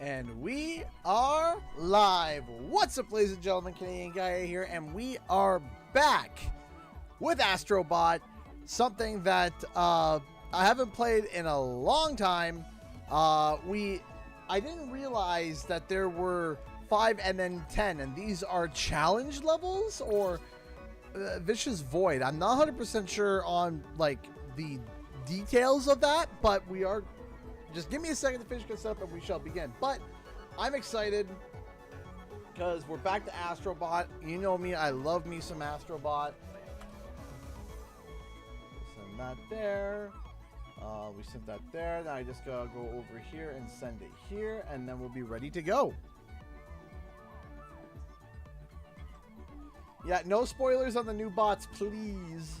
And we are live. What's up, ladies and gentlemen? Canadian Guy here, and we are back with Astrobot, something that I haven't played in a long time. I didn't realize that there were 5 and then 10, and these are challenge levels or Vicious Void. I'm not 100% sure on like the details of that, but we are. Just give me a second to finish this up and we shall begin. But I'm excited because we're back to Astrobot. You know me, I love me some Astrobot. Send that there. We sent that there. Now I just gotta go over here and send it here, and then we'll be ready to go. Yeah, no spoilers on the new bots, please.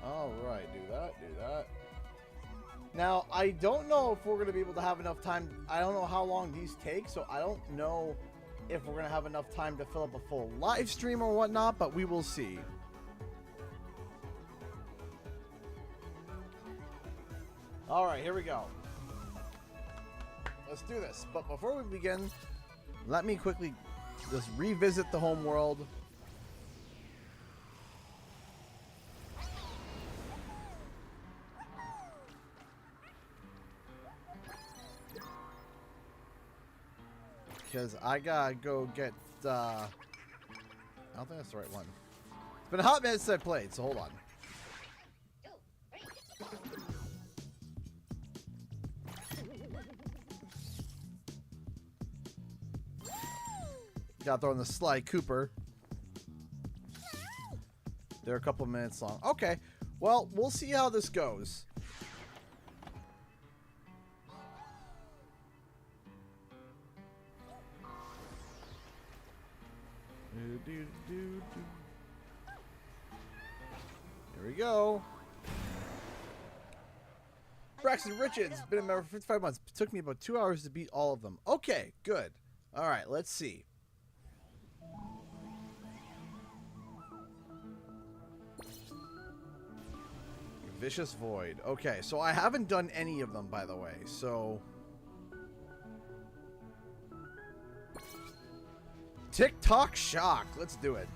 All right, do that. Now, I don't know if we're going to be able to have enough time. I don't know how long these take, so I don't know if we're going to have enough time to fill up a full live stream or whatnot, but we will see. All right, here we go. Let's do this. But before we begin, let me quickly just revisit the home world. Because I gotta go get, I don't think that's the right one. It's been a hot minute since I played, so hold on. Gotta throw in the Sly Cooper. They're a couple minutes long. Okay, well, we'll see how this goes. Here we go. Braxton Richards, been a member for 55 months. It took me about 2 hours to beat all of them. Okay, good. All right, let's see. Vicious Void. Okay, so I haven't done any of them, by the way, so... TikTok Shock. Let's do it.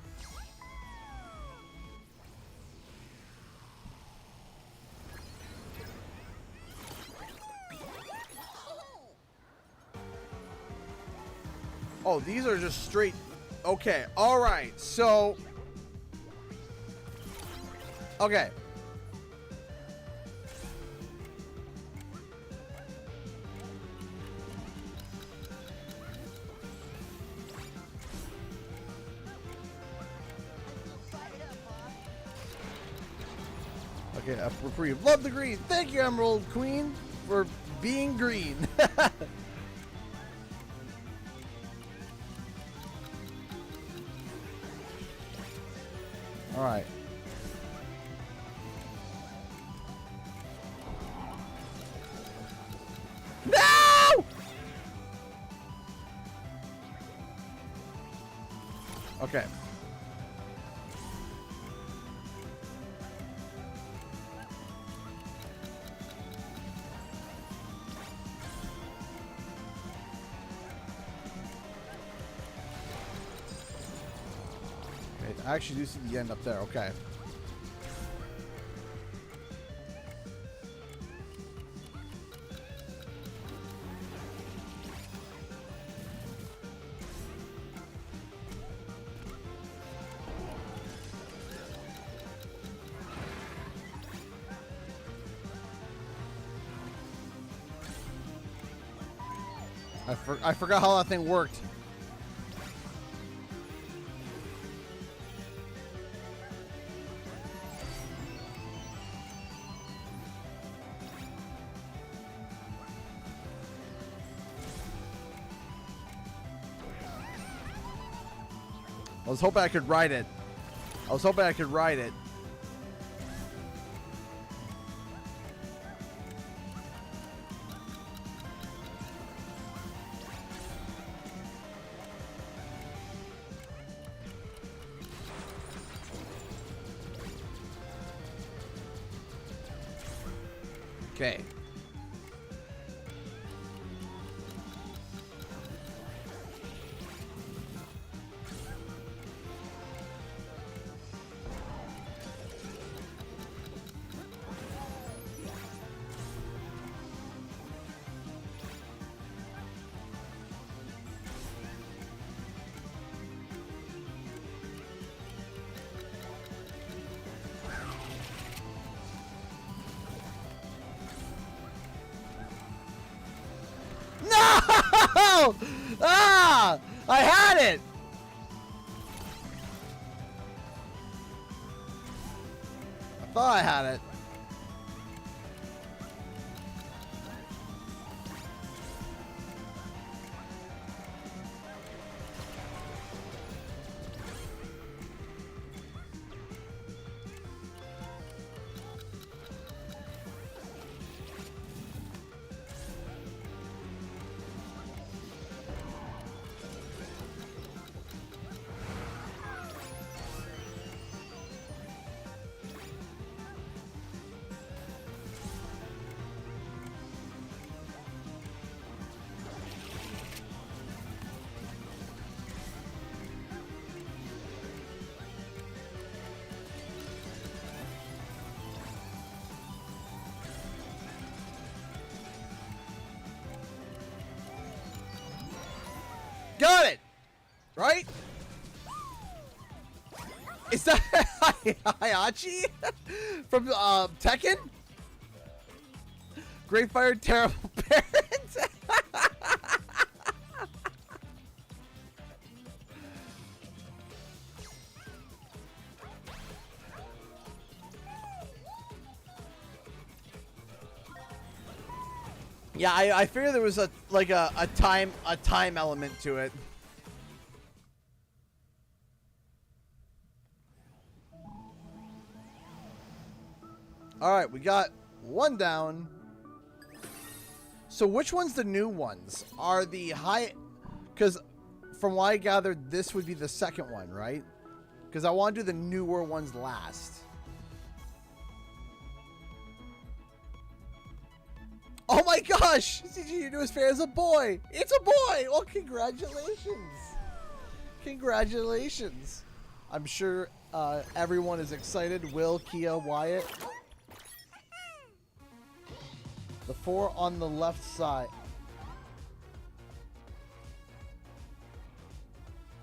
Oh, these are just straight. Okay. All right. So. Okay. Okay, reprieve. Love the green. Thank you, Emerald Queen, for being green. All right. No! Okay. I actually do see the end up there. Okay. I forgot how that thing worked. I was hoping I could ride it. Okay. No! Ah! I had it! I thought I had it. Got it! Right? Is that Hayachi from Tekken? Great Fire, Terrible Parents? Yeah, I figured there was a time element to it. All right, we got one down. So which one's the new ones? Are the high? Because from what I gathered, this would be the second one, right? Because I want to do the newer ones last. Oh my gosh! CG Newest Fair is a boy! It's a boy! Well, congratulations! Congratulations! I'm sure everyone is excited. Will, Kia, Wyatt. The 4 on the left side.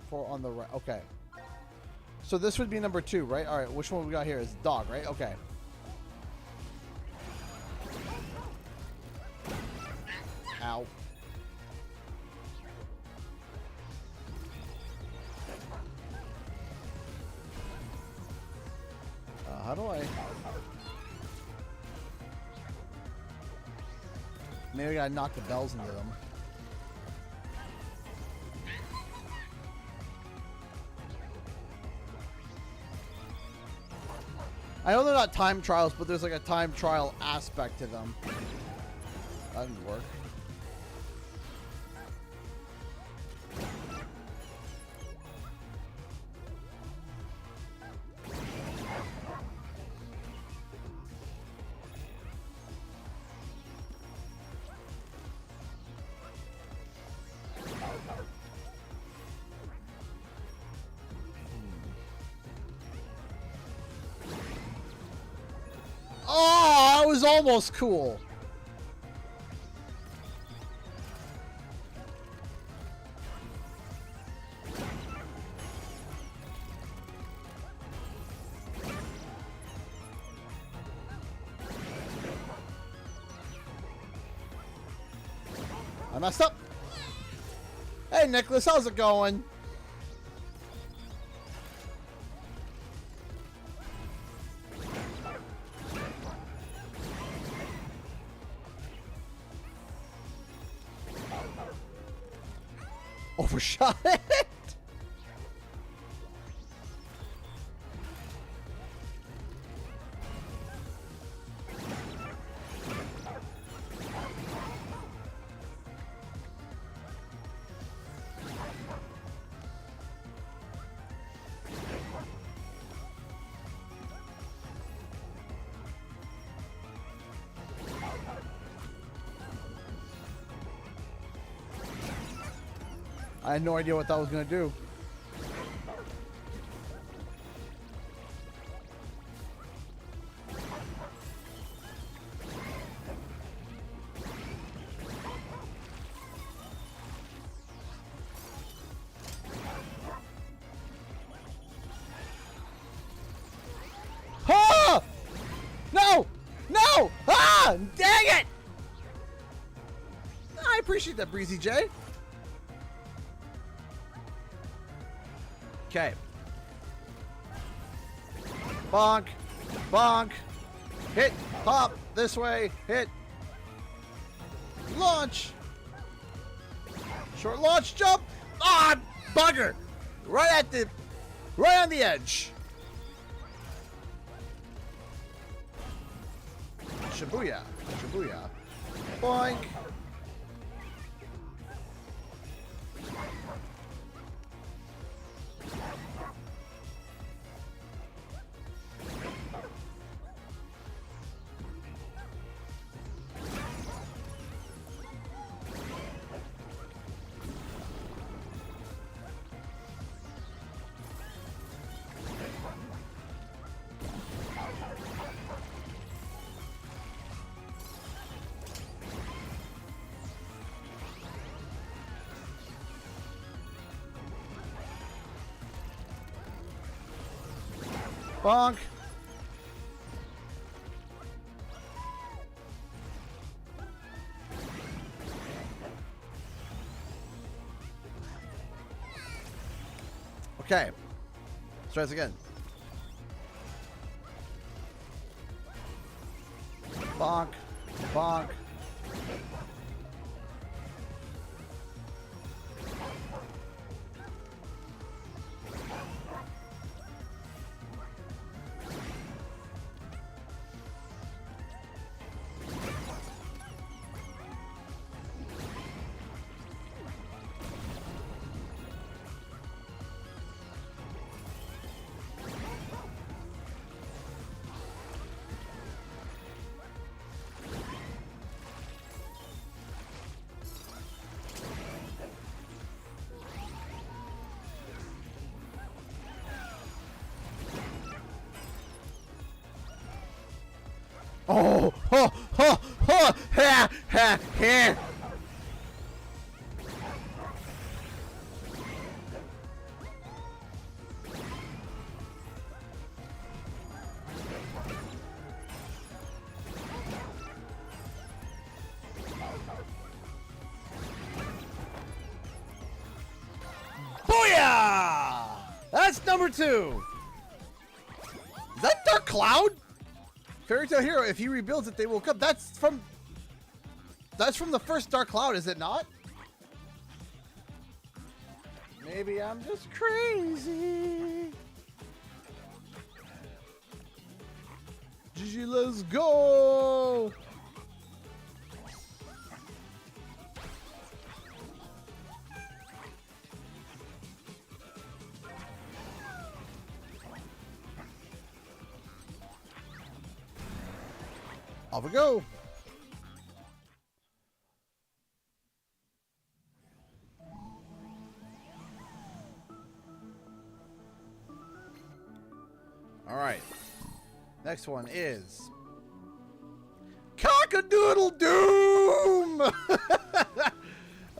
4 on the right. Okay. So this would be number 2, right? All right. Which one we got here is dog, right? Okay. Ow. How do I... Maybe I gotta knock the bells into them. I know they're not time trials, but there's like a time trial aspect to them. That didn't work. Oh, that was almost cool. I messed up. Hey, Nicholas, how's it going? Overshot it. I had no idea what that was going to do. Ah! No! No! Ah! Dang it! I appreciate that, Breezy J. Okay. Bonk. Bonk. Hit. Hop. This way. Hit. Launch. Short launch. Jump. Ah! Bugger. Right on the edge. Shibuya. Shibuya. Boink. Bonk. Okay. Let's try this again. Bonk. Bonk. Oh, ho, ho, ho, ha, ha, ha. Booyah! That's number 2. Is that Dark Cloud? Fairy Tail Hero, if he rebuilds it, they will come. That's from the first Dark Cloud, is it not? Maybe I'm just crazy. GG, let's go. Off we go. All right. Next one is Cock-a-doodle Doom.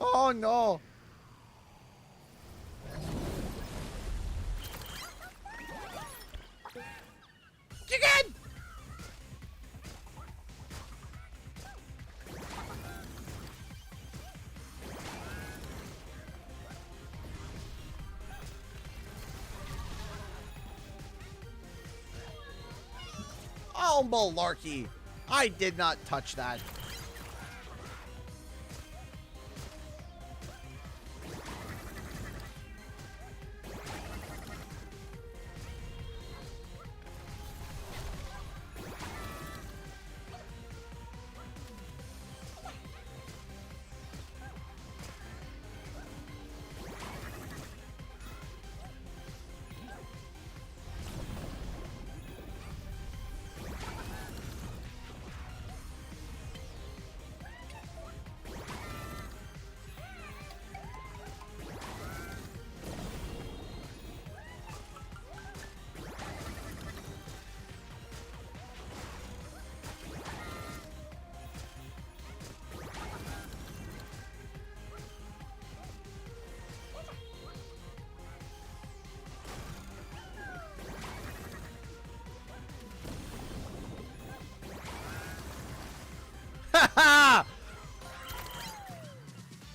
Oh no. Chicken. Oh, malarkey. I did not touch that.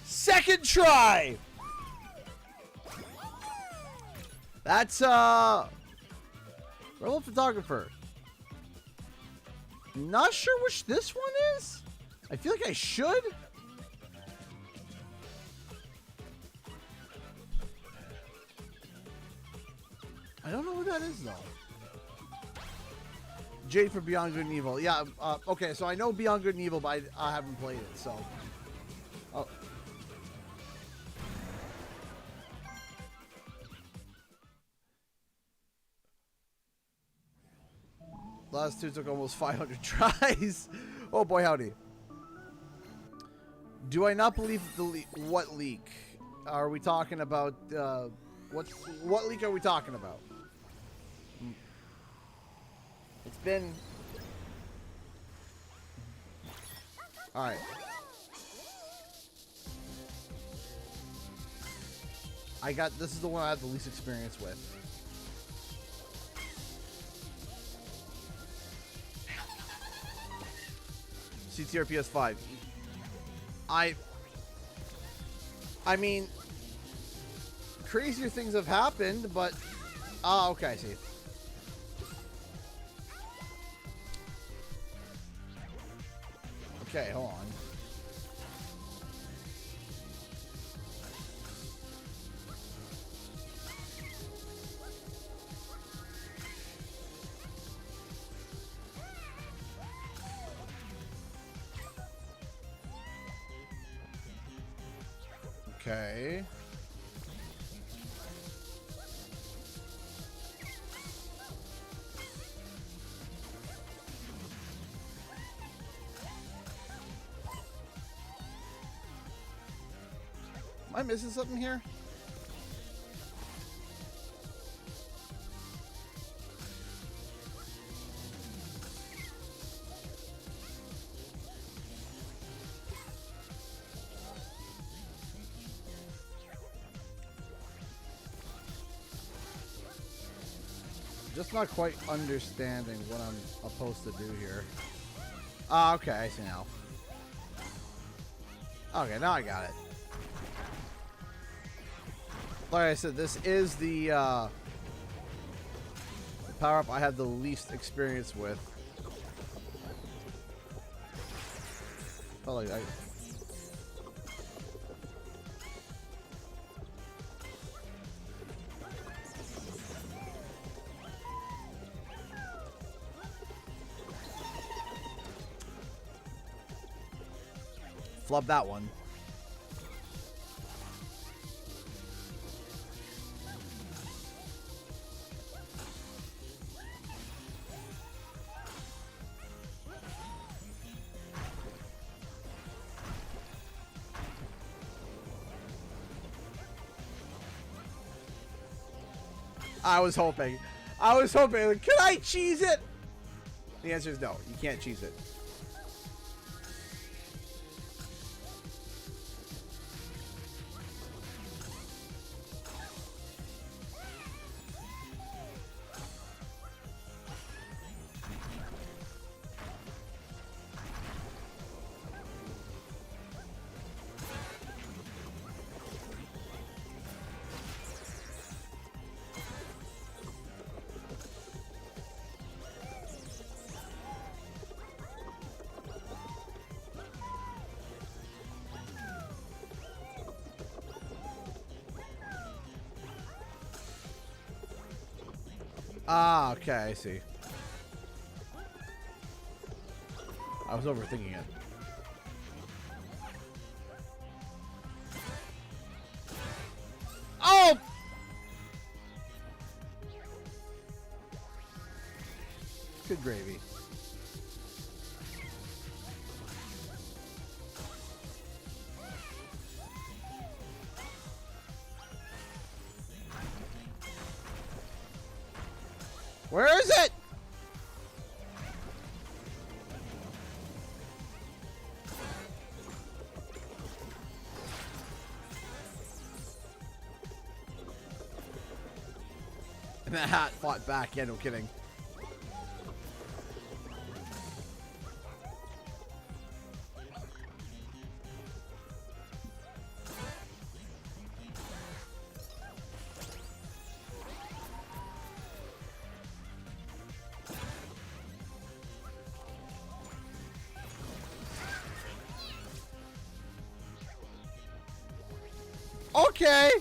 Second try. That's Rebel Photographer. Not sure which this one is. I feel like I should. I don't know what that is though. Jade for Beyond Good and Evil. Yeah, okay, so I know Beyond Good and Evil, but I haven't played it, so. Oh. Last two took almost 500 tries. Oh boy, howdy. Do I not believe the leak? What leak? Are we talking about, what leak are we talking about? It's been... Alright. This is the one I have the least experience with. CTR PS5. I mean, crazier things have happened, but... Ah, okay, I see. Okay, hold on. Okay. Am I missing something here? Just not quite understanding what I'm supposed to do here. Ah, okay, I see now. Okay, now I got it. Like I said, this is the power-up I have the least experience with. Oh, like flub that one. I was hoping. Can I cheese it? The answer is no. You can't cheese it. Ah, okay, I see. I was overthinking it. Oh! Good gravy. Where is it? And that hat fought back. Yeah, no kidding. Okay.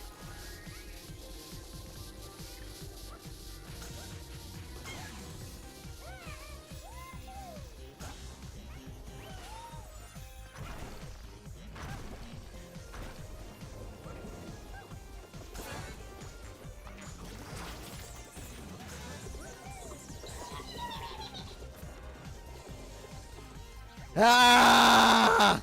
Ah!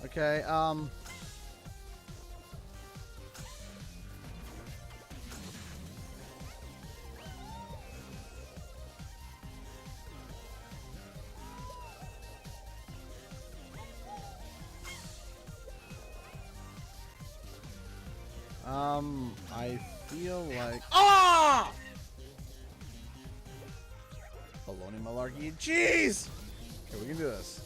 Okay, I feel like... Ah! Baloney malarkey. Jeez! Okay, we can do this.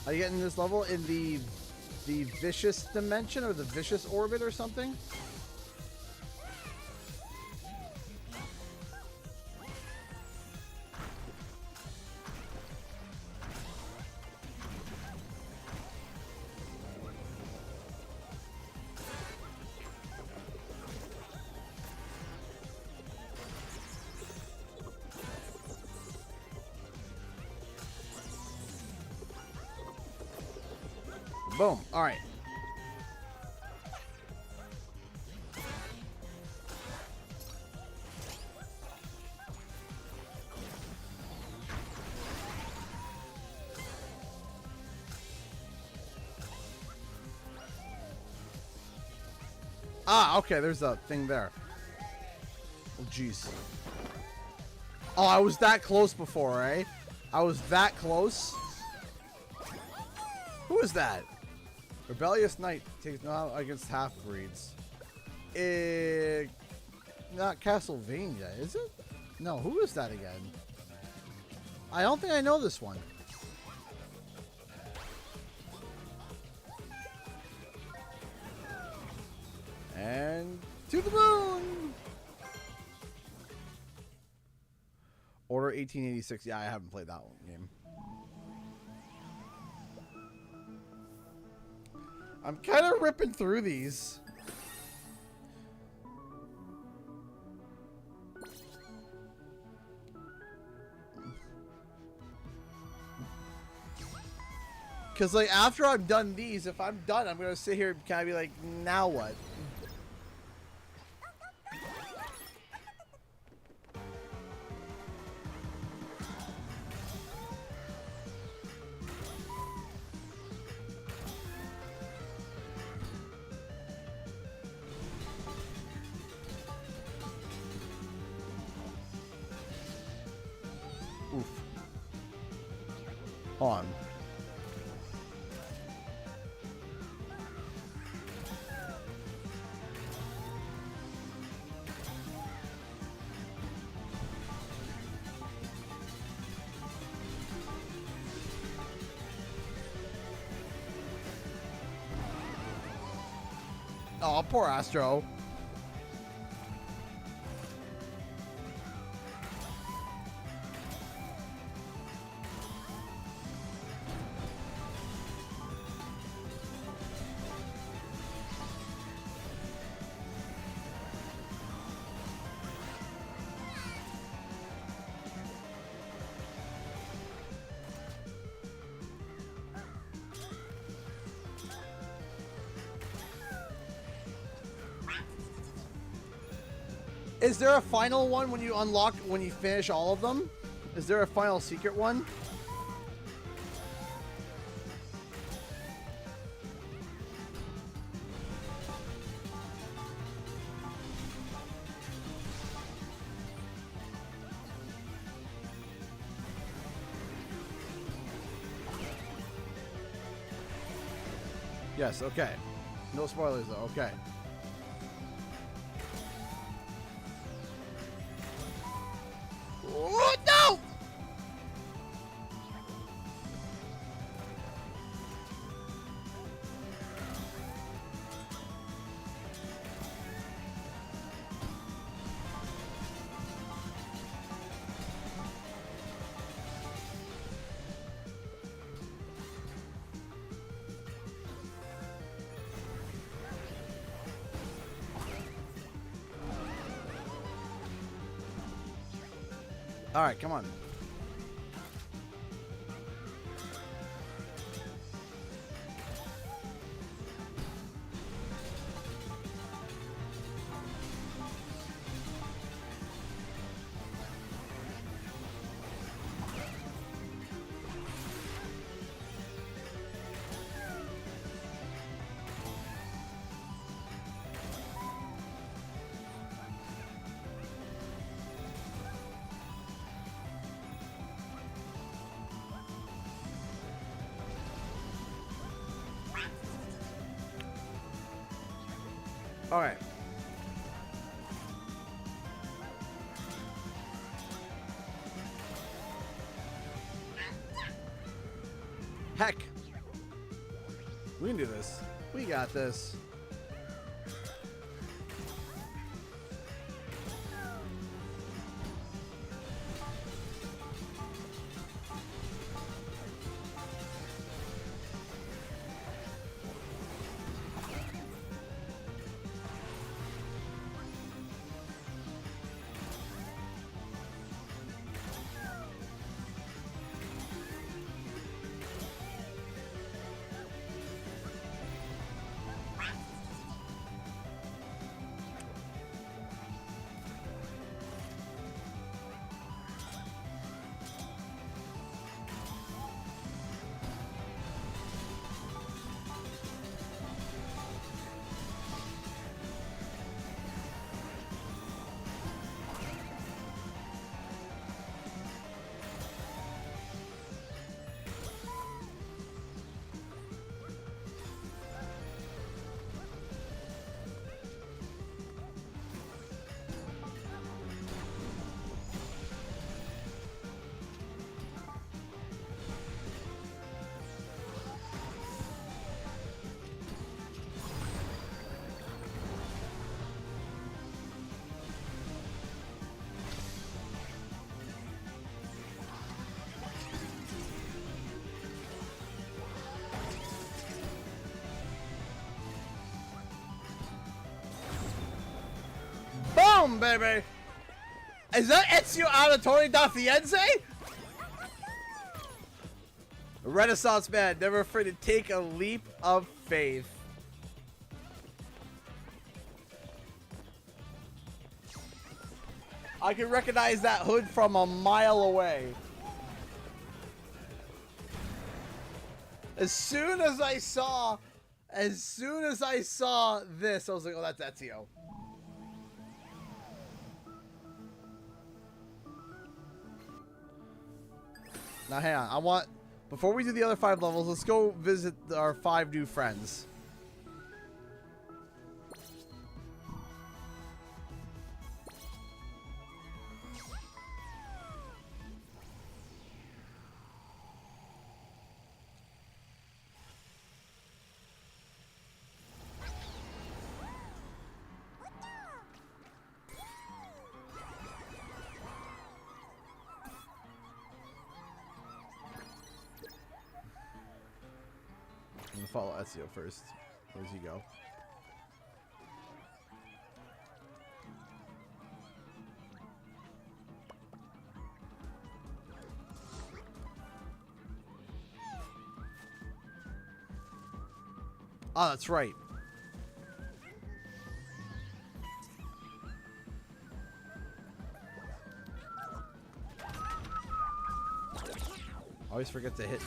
Are you getting this level in the vicious dimension or the vicious orbit or something? Boom. All right. Ah, okay. There's a thing there. Oh, jeez. Oh, I was that close before, eh? I was that close. Who is that? Rebellious Knight takes no against half-breeds. Not Castlevania, is it? No, who is that again? I don't think I know this one. And to the moon! Order 1886. Yeah, I haven't played that one game. I'm kind of ripping through these. Because, like, after I'm done these, if I'm done, I'm going to sit here and kind of be like, now what? Oof. Hold on. Oh, poor Astro. Is there a final one when you unlock, when you finish all of them? Is there a final secret one? Yes, okay. No spoilers though, okay. Oh, no! All right, come on. All right. Heck. We can do this. We got this. Boom, baby! Is that Ezio Auditore da Firenze? A Renaissance man, never afraid to take a leap of faith. I can recognize that hood from a mile away. As soon as I saw this, I was like, oh, that's Ezio. Now, hang on. I want... Before we do the other 5 levels, let's go visit our 5 new friends. I'm gonna follow Ezio first. Where's he go? Oh, that's right. Always forget to hit.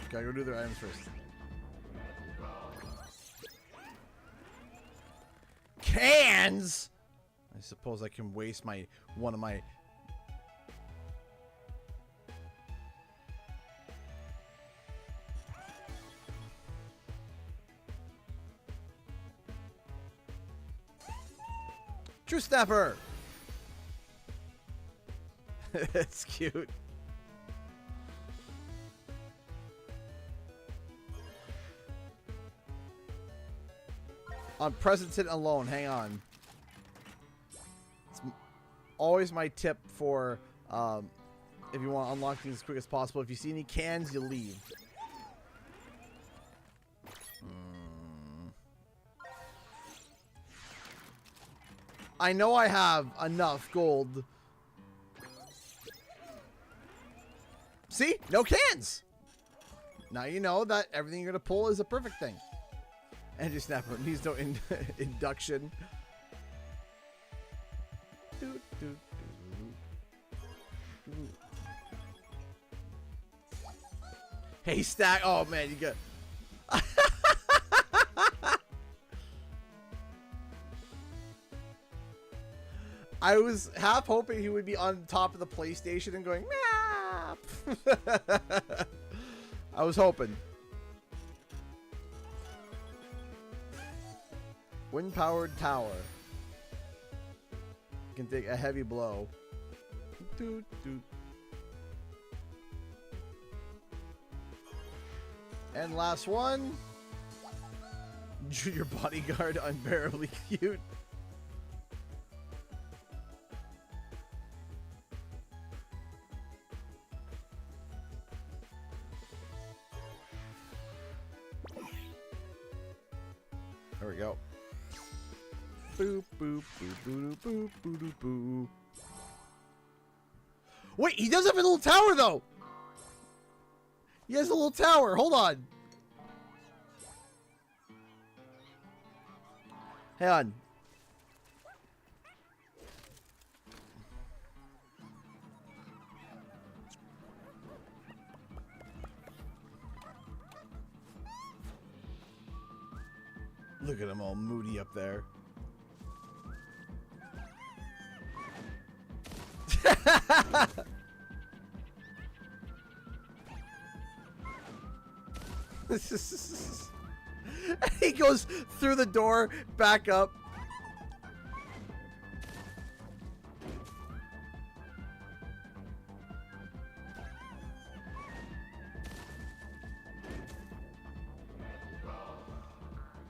Gotta go do their items first. Cans? I suppose I can waste one of my... True Snapper! It's cute. On Presented alone, hang on. It's always my tip for if you want to unlock things as quick as possible. If you see any cans, you leave. I know I have enough gold. See? No cans! Now you know that everything you're going to pull is a perfect thing. Energy Snapper needs no induction. Hey, Stack. Oh, man, you got... I was half hoping he would be on top of the PlayStation and going, map. I was hoping. Wind-powered tower. Can take a heavy blow. Doot, doot. And last one. Junior bodyguard, unbearably cute. There we go. Boop, boop, boop, boop, boop, boop, boop, boop. Wait, he does have a little tower, though. He has a little tower. Hold on. Hang on. Look at him all moody up there. He goes through the door, back up.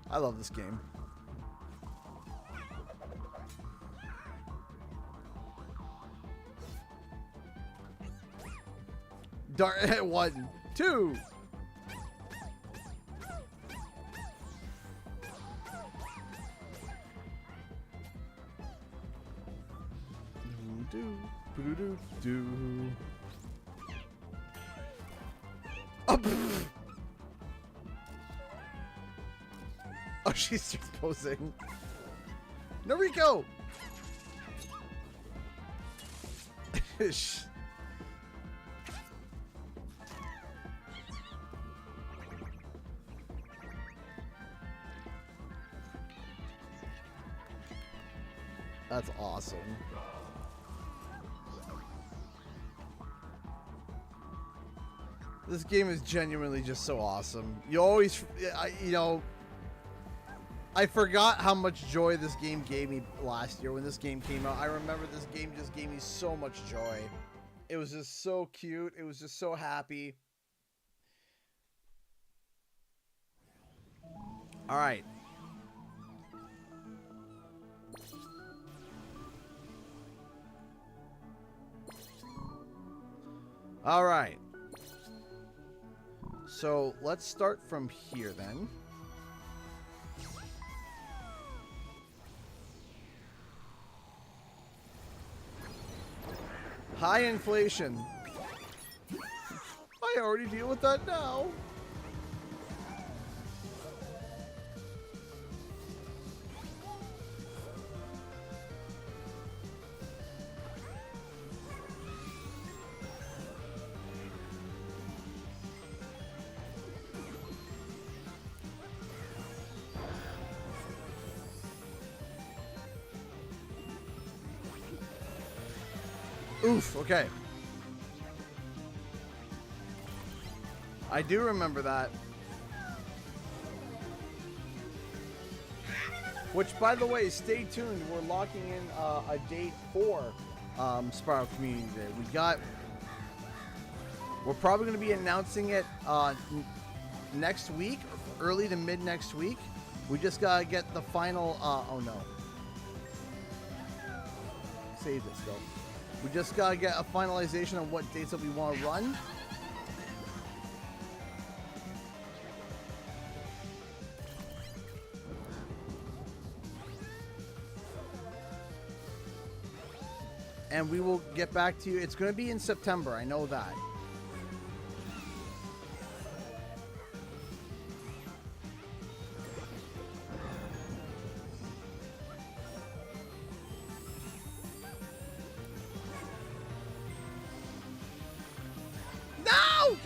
I love this game. Dart 1, 2. Do. Oh, oh, she's just posing. Noriko! That's awesome. This game is genuinely just so awesome. You always, you know, I forgot how much joy this game gave me last year when this game came out. I remember this game just gave me so much joy. It was just so cute. It was just so happy. All right. All right. So let's start from here then. High inflation. I already deal with that now. Oof, okay. I do remember that. Which, by the way, stay tuned. We're locking in a date for Spiral Community Day. We're probably going to be announcing it next week, early to mid next week. We just got to get the final, oh no. Save this though. We just got to get a finalization of what dates that we want to run. And we will get back to you. It's going to be in September. I know that. No!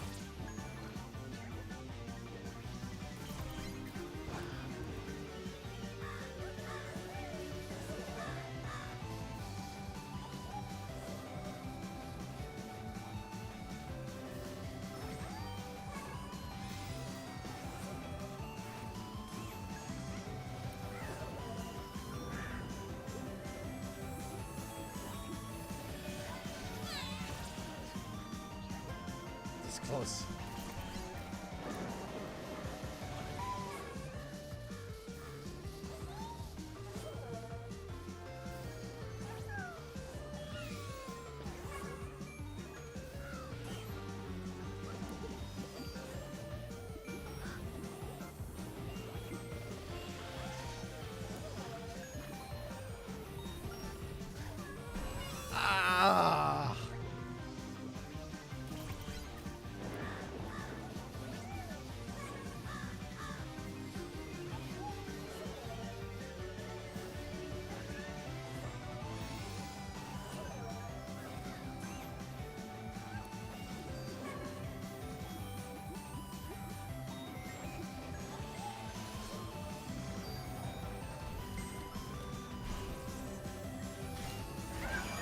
Close.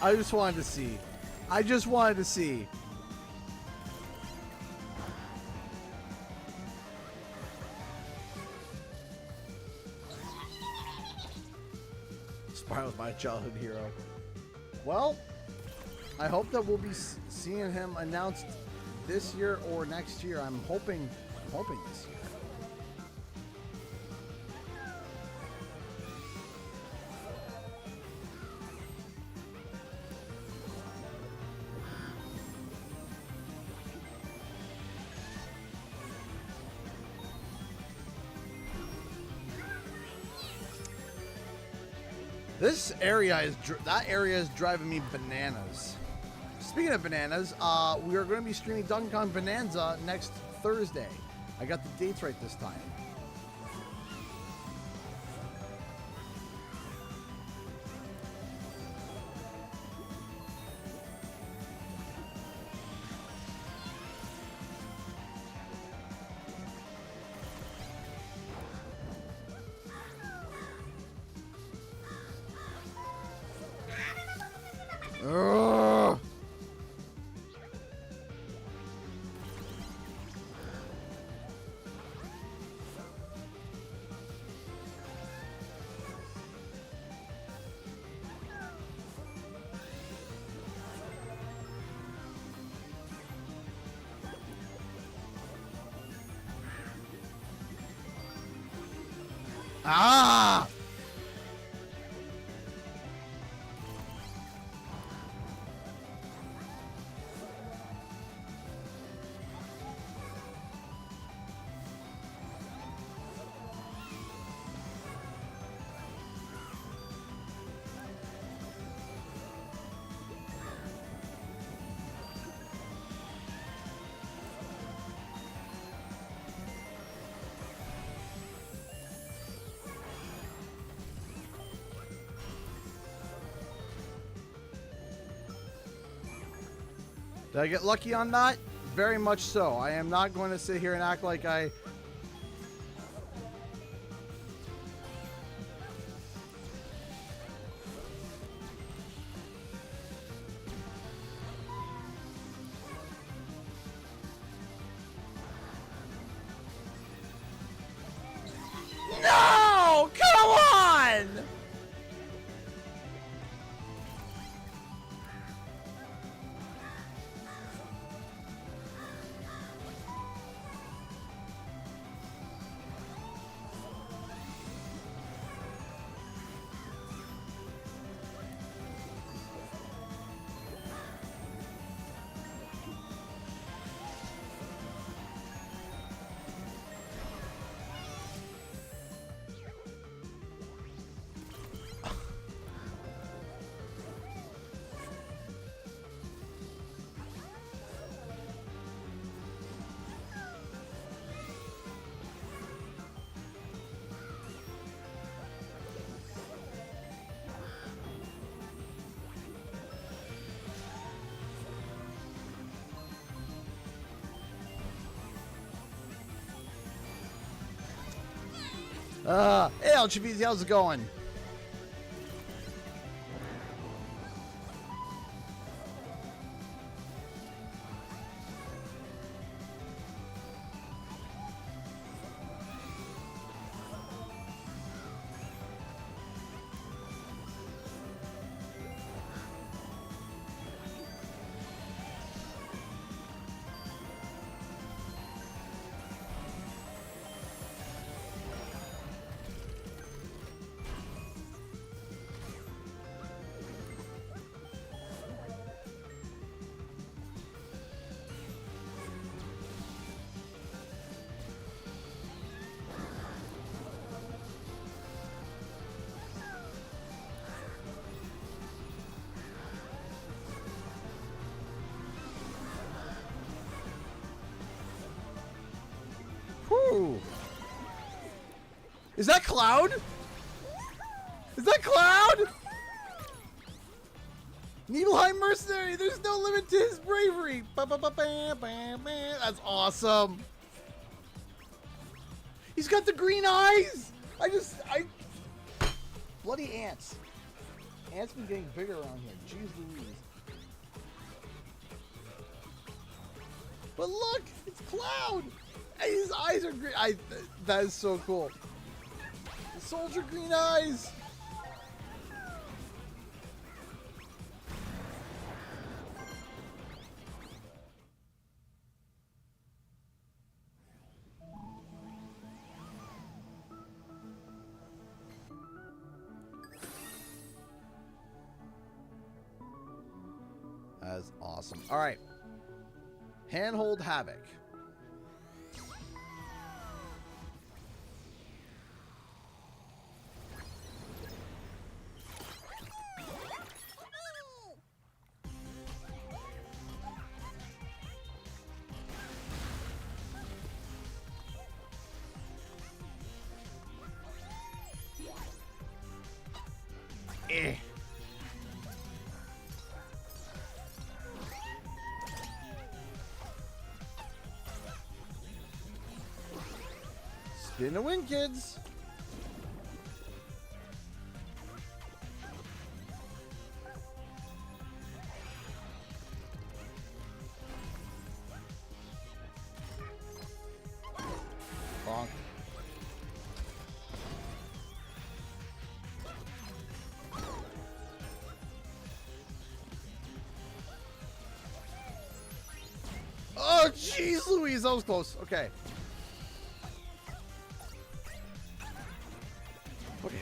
I just wanted to see. I just wanted to see. Spiral's my childhood hero. Well, I hope that we'll be seeing him announced this year or next year. I'm hoping this year. This area is driving me bananas. Speaking of bananas, we are going to be streaming Donkey Kong Bonanza next Thursday. I got the dates right this time. Ugh. Ah! Did I get lucky on that? Very much so. I am not going to sit here and act like I... Hey, El Chavizi, how's it going? Whew. Is that Cloud? Is that Cloud? Nibelheim Mercenary, there's no limit to his bravery. That's awesome. He's got the green eyes. Bloody ants. Ants been getting bigger around here. Jeez Louise. But look, it's Cloud. And his eyes are green. That is so cool. The soldier green eyes. That's awesome. All right. Handhold Havoc. Eh. Spin to win, kids. Bonk. Oh, jeez Louise, that was close. Okay. Okay.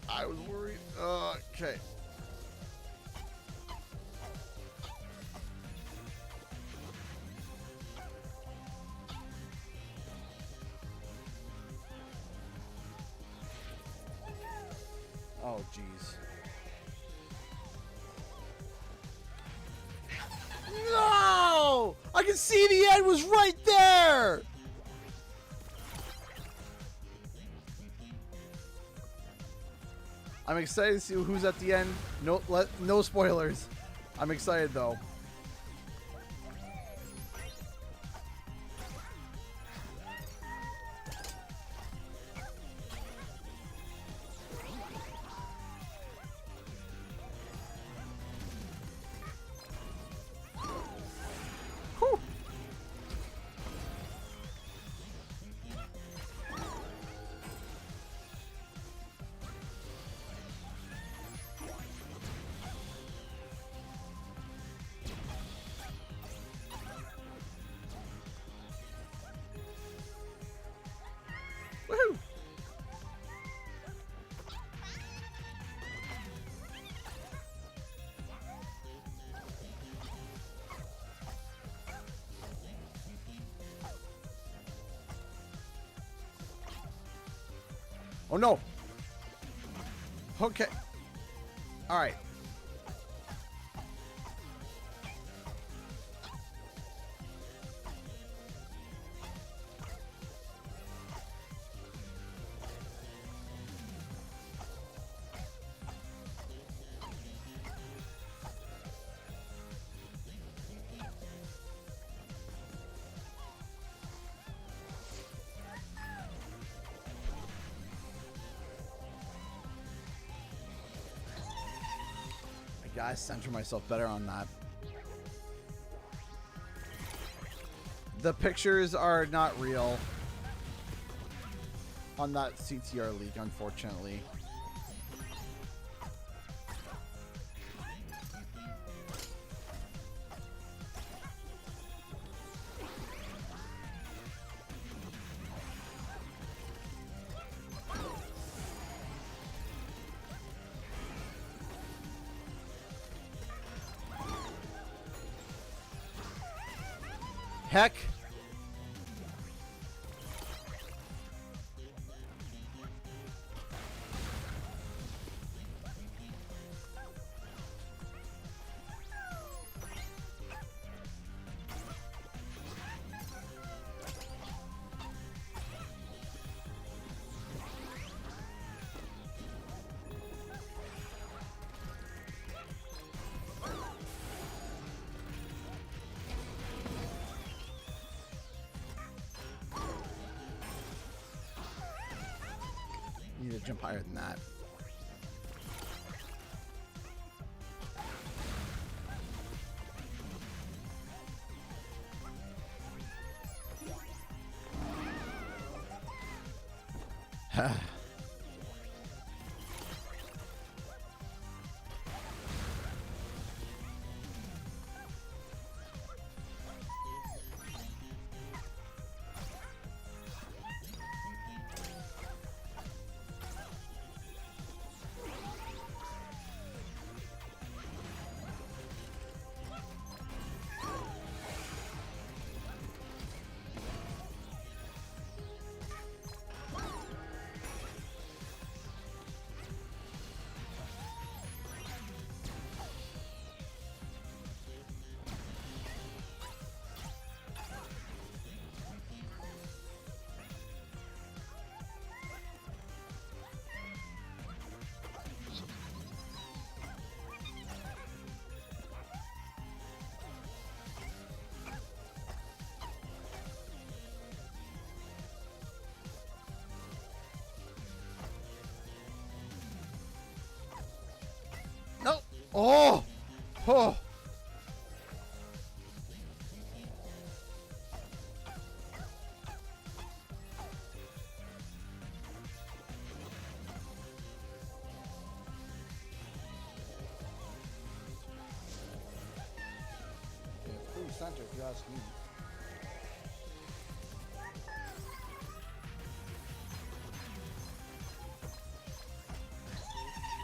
I was worried. Okay. Oh, jeez. No! I can see the end was right there! I'm excited to see who's at the end. No spoilers. I'm excited though. Whew. Woohoo! Oh no! Okay. All right. Gotta center myself better on that. The pictures are not real on that CTR leak, unfortunately. Heck. Need to jump higher than that. No. Oh. Oh. It's pretty center if you ask me.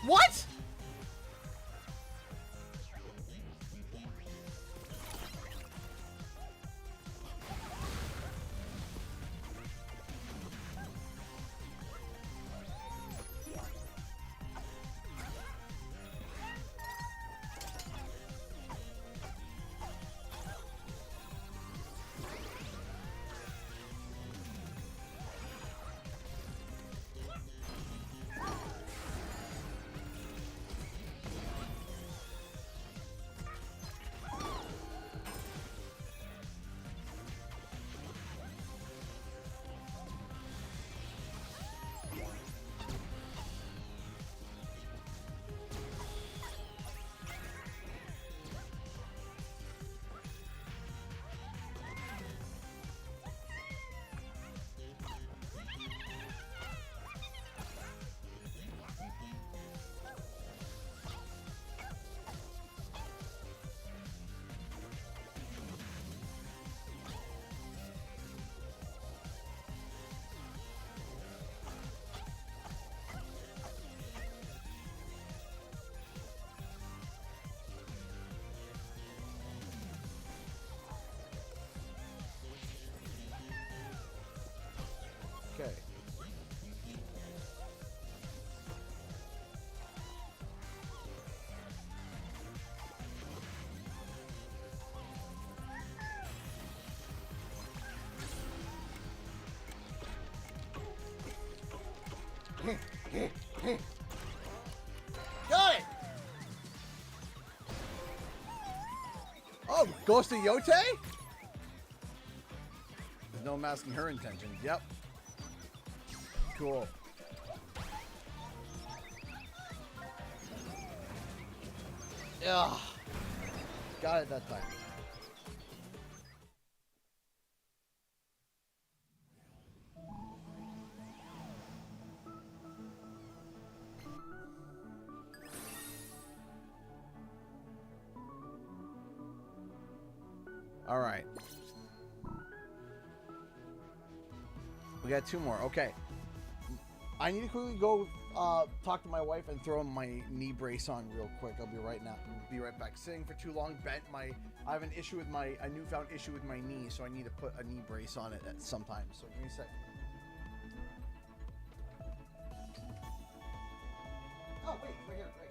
What? Okay. Got it! Oh, Ghost of Yote? There's no masking her intentions. Yep. Cool. Ugh. Got it that time. All right. We got 2 more. Okay. I need to quickly go talk to my wife and throw my knee brace on real quick. I'll be right back. Sitting for too long, bent my. I have a newfound issue with my knee, so I need to put a knee brace on it at some time. So give me a sec. Oh wait, right here, right.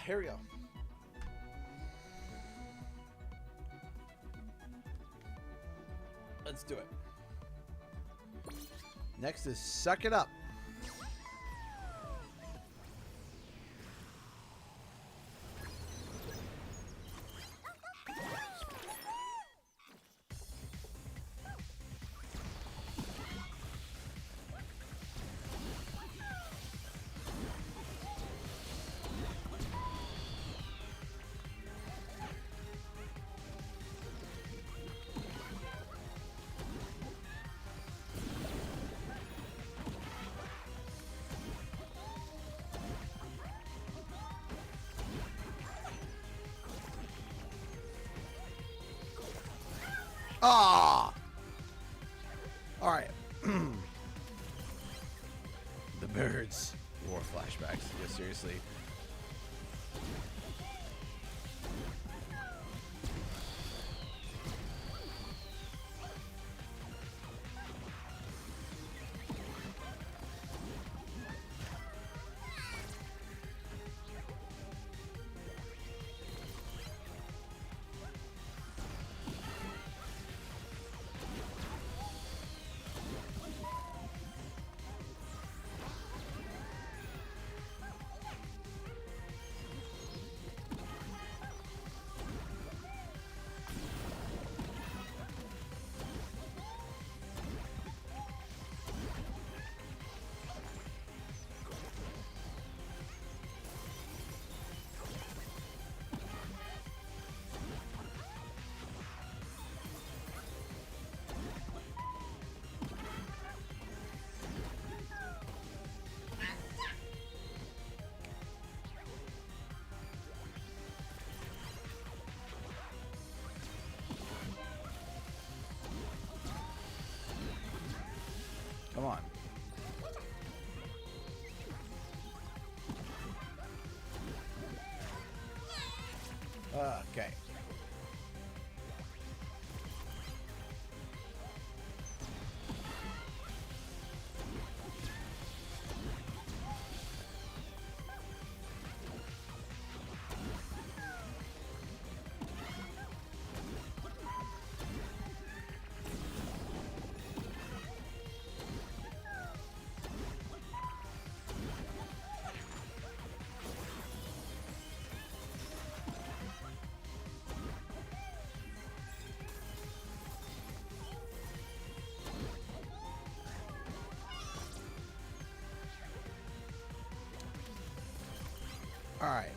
Here we go. Let's do it. Next is Suck It Up. Ah! All right. The birds. War flashbacks. Yeah, seriously. Come on. Okay. All right.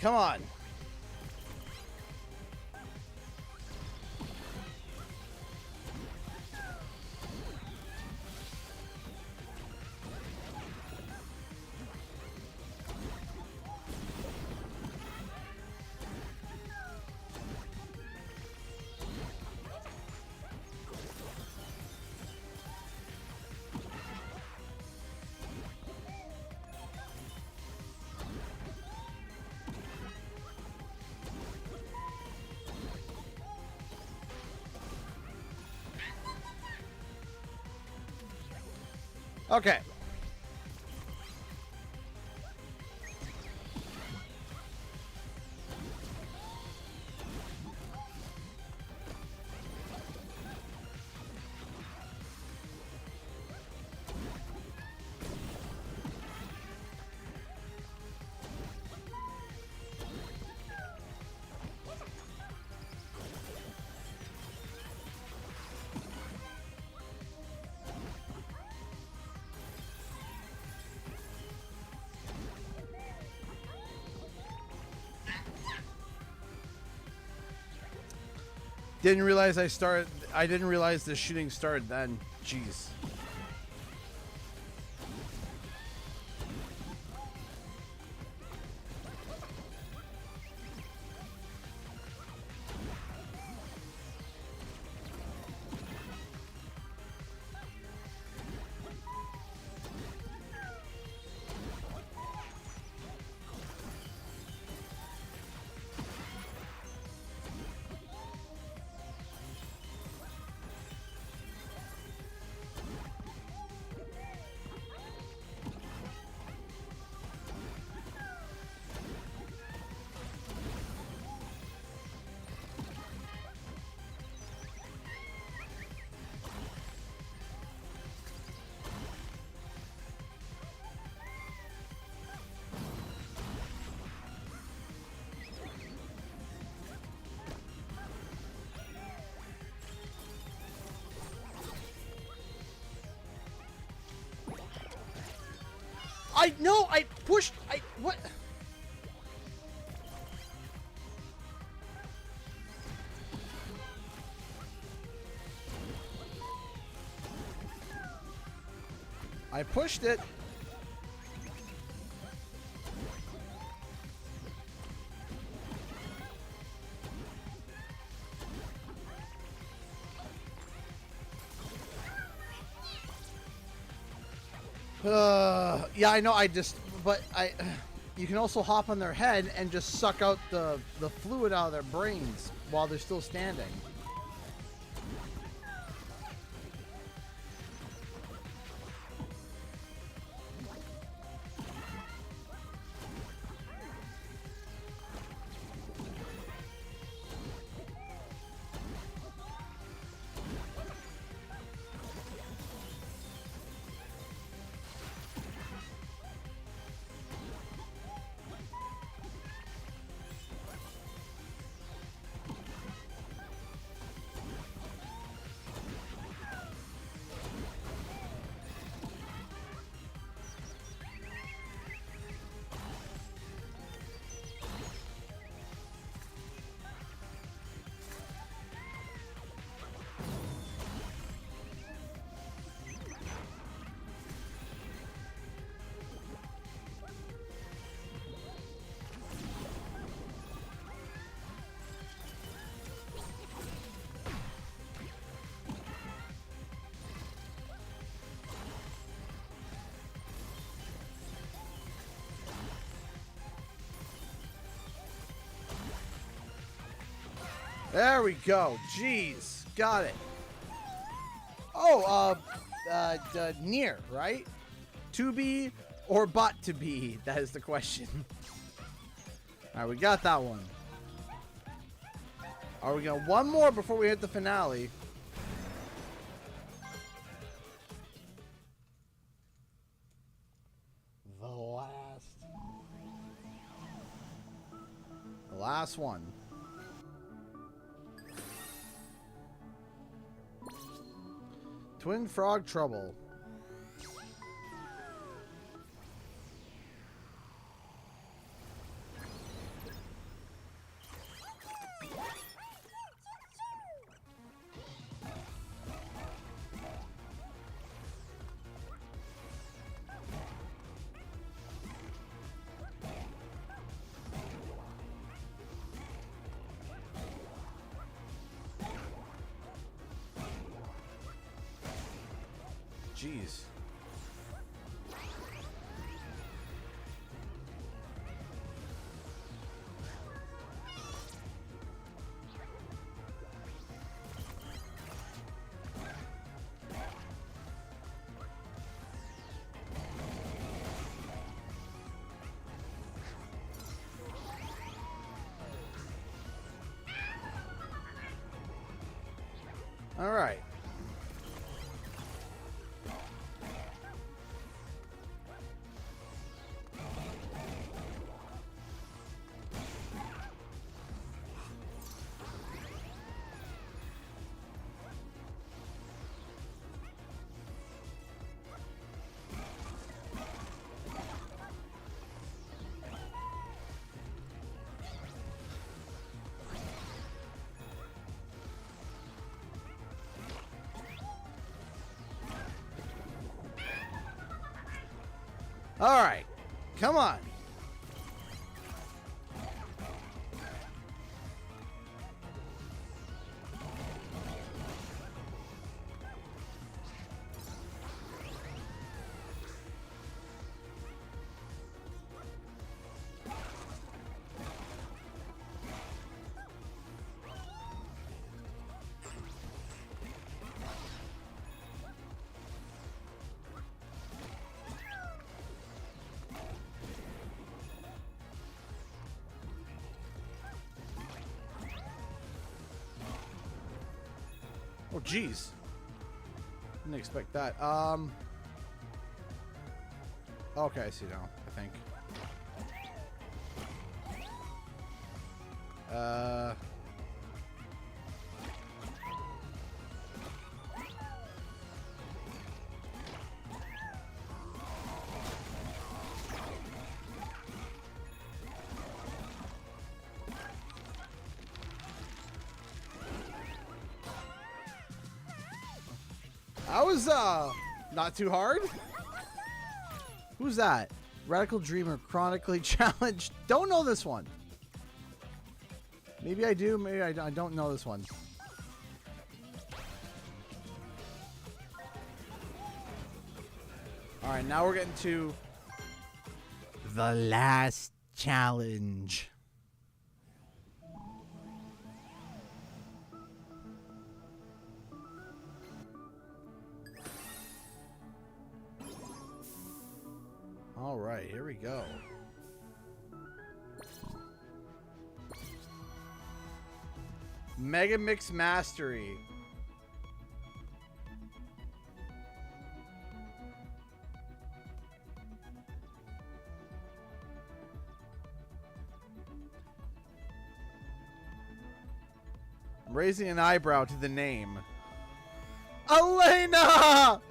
Come on. Okay. Didn't realize I didn't realize the shooting started then. Jeez. I pushed. What? I pushed it. Yeah, I know. But you can also hop on their head and just suck out the fluid out of their brains while they're still standing. There we go. Jeez. Got it. Oh, near, right? To be or but to be? That is the question. Alright, we got that one. Are we going one more before we hit the finale? The last one. Twin Frog Trouble. Jeez. All right. All right. Come on. Oh, geez. Didn't expect that. Okay, I see now, I think. That was, not too hard. Who's that? Radical Dreamer, chronically challenged. Don't know this one. Maybe I do, maybe I don't know this one. Alright, now we're getting to the last challenge. All right, here we go. Mega Mix Mastery. I'm raising an eyebrow to the name. Elena!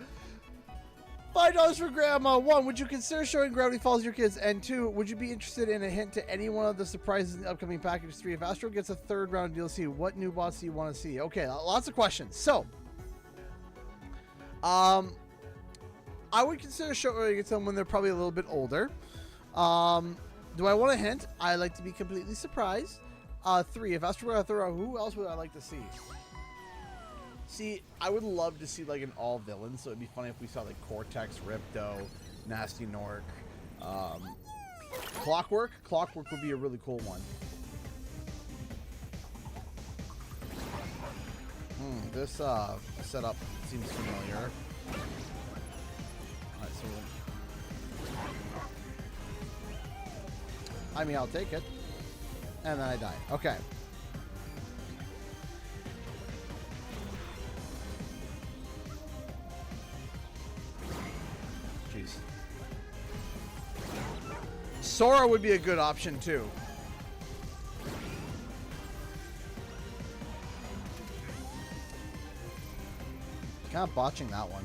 $5 for Grandma. 1, would you consider showing Gravity Falls to your kids? And 2, would you be interested in a hint to any one of the surprises in the upcoming package? 3, if Astro gets a 3rd round DLC, what new bots do you want to see? Okay, lots of questions. So, I would consider showing it to them when they're probably a little bit older. Do I want a hint? I like to be completely surprised. 3, if Astro got a 3rd round, who else would I like to see? See, I would love to see like an all villain, so it'd be funny if we saw like Cortex, Ripto, Nasty Nork, Clockwork. Clockwork would be a really cool one. This setup seems familiar. Alright, so I mean, I'll take it. And then I die. Okay. Sora would be a good option too. Kind of botching that one.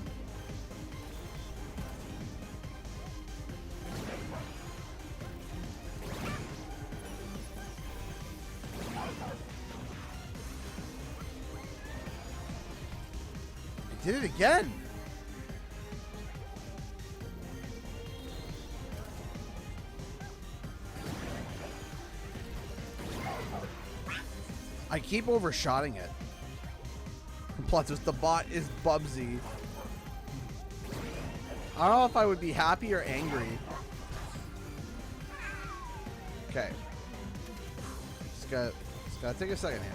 I did it again. I keep overshotting it. Plus, the bot is Bubsy. I don't know if I would be happy or angry. Okay. Just gotta take a second here.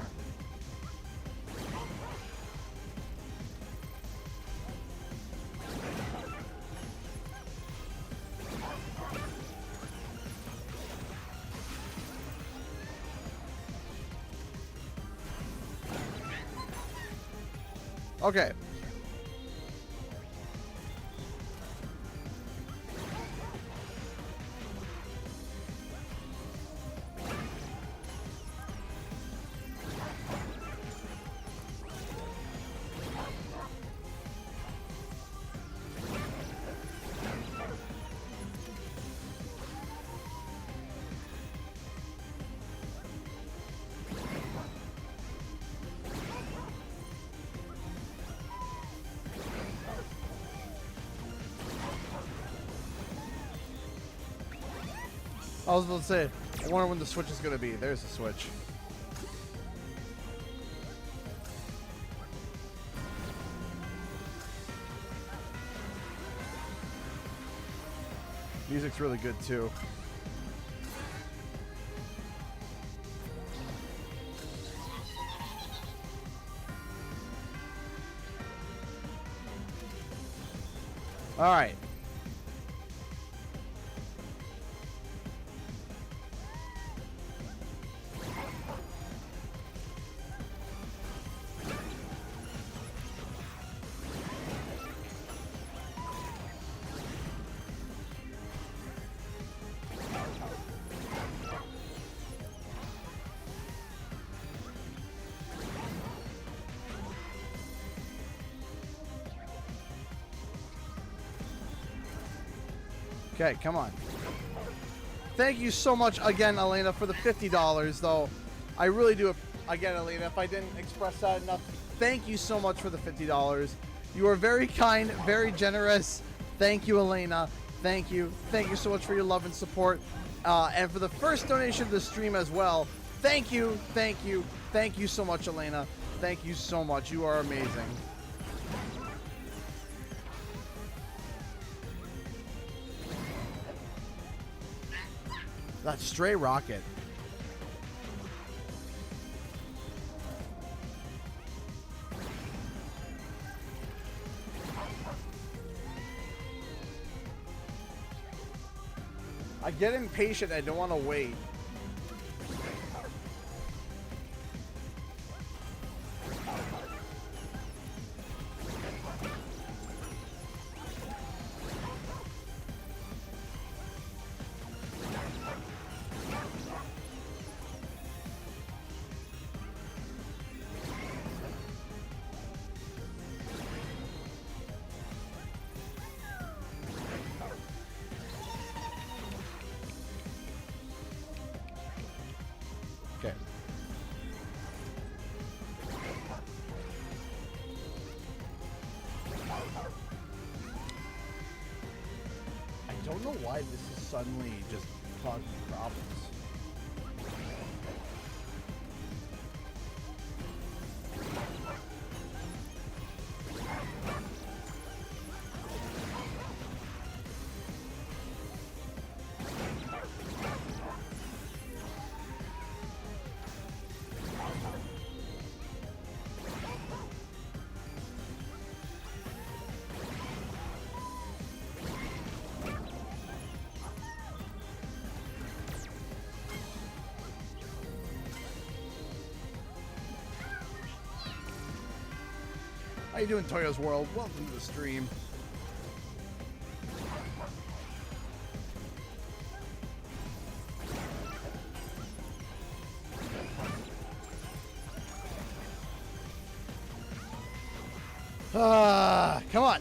Okay. I was about to say, I wonder when the switch is going to be. There's the switch. Music's really good too. All right. Okay, come on. Thank you so much again, Elena, for the $50, though. I really do. Again, Elena, if I didn't express that enough, thank you so much for the $50. You are very kind, very generous. Thank you, Elena. Thank you. Thank you so much for your love and support. And for the first donation to the stream as well. Thank you. Thank you. Thank you so much, Elena. Thank you so much. You are amazing. That stray rocket. I get impatient. I don't want to wait. Okay. I don't know why this is suddenly just causing problems. How you doing, Toyo's World? Welcome to the stream. Come on.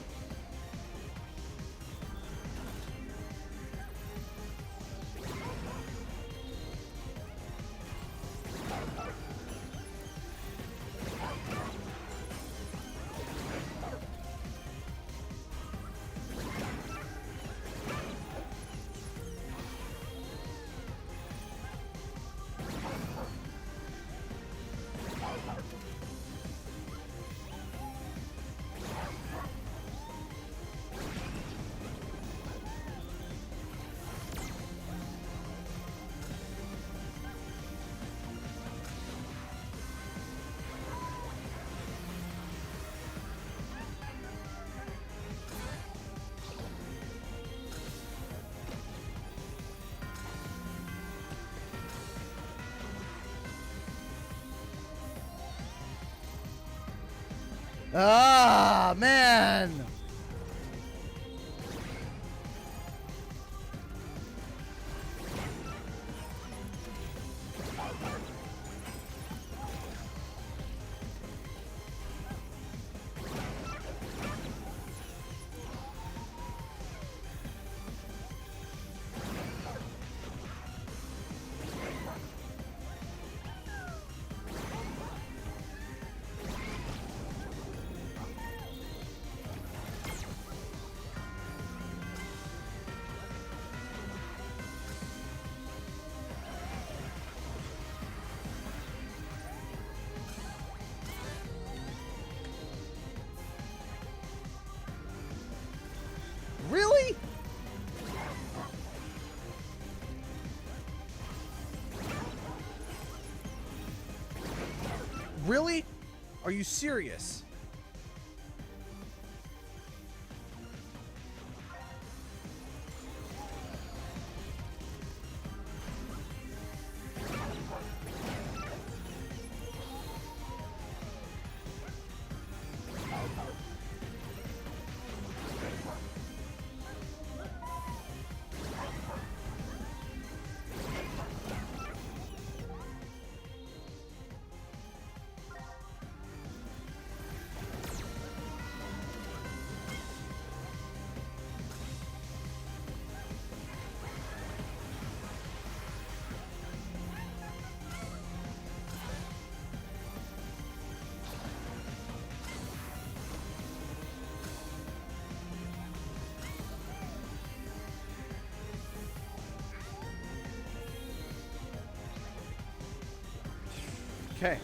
Ah, man. Really? Are you serious? Okay.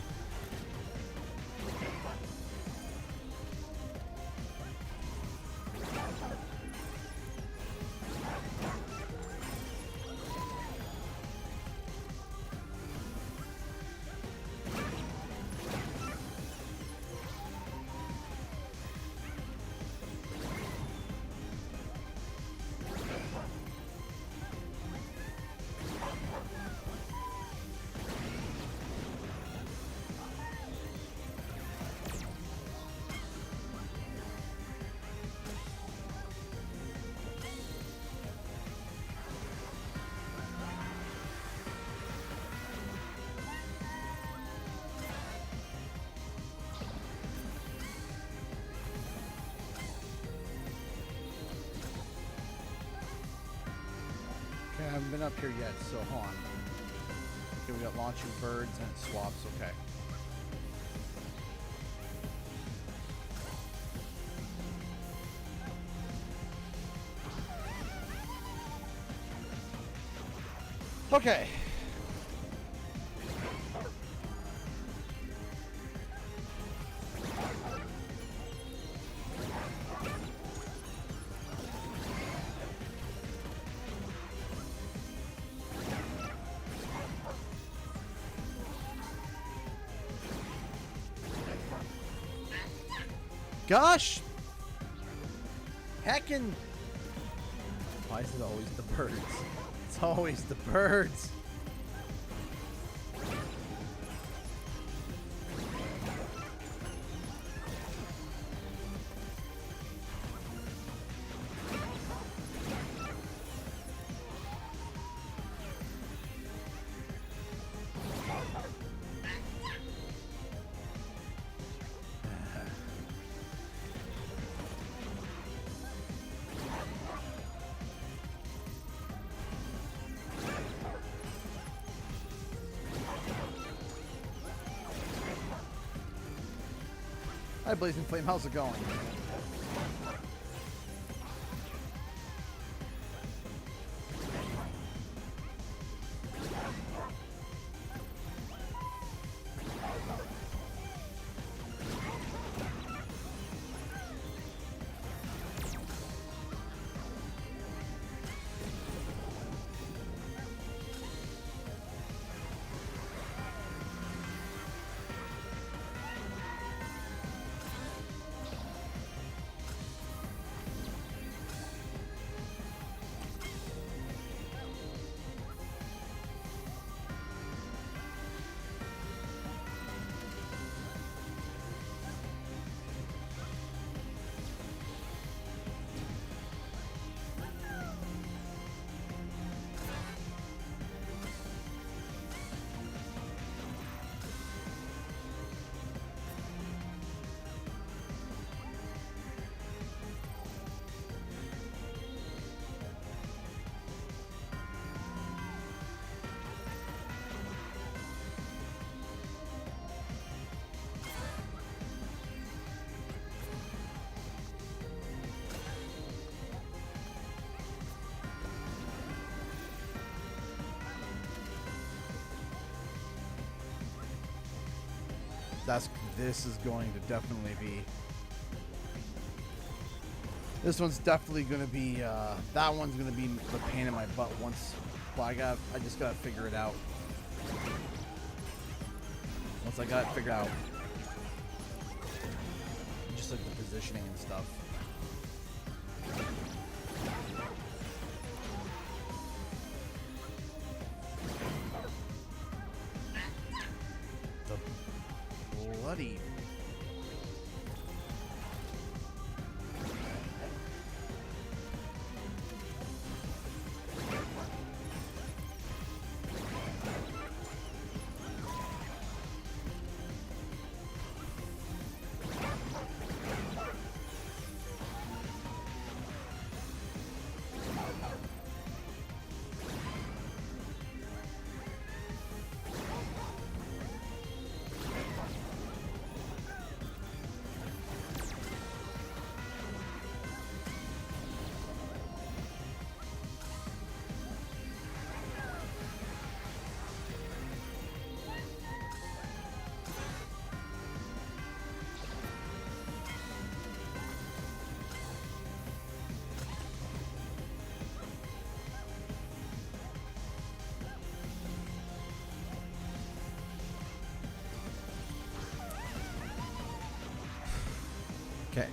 Okay, I haven't been up here yet, so hold on. Okay, we got launching birds and it swaps, okay. Okay. Gosh! Heckin'! Why is it always the birds? It's always the birds! Hi, Blazing Flame. How's it going? This is going to definitely be. This one's definitely going to be. That one's going to be the pain in my butt once. Well, I just gotta figure it out. Once I got it figured out. positioning and stuff. The bloody... Okay.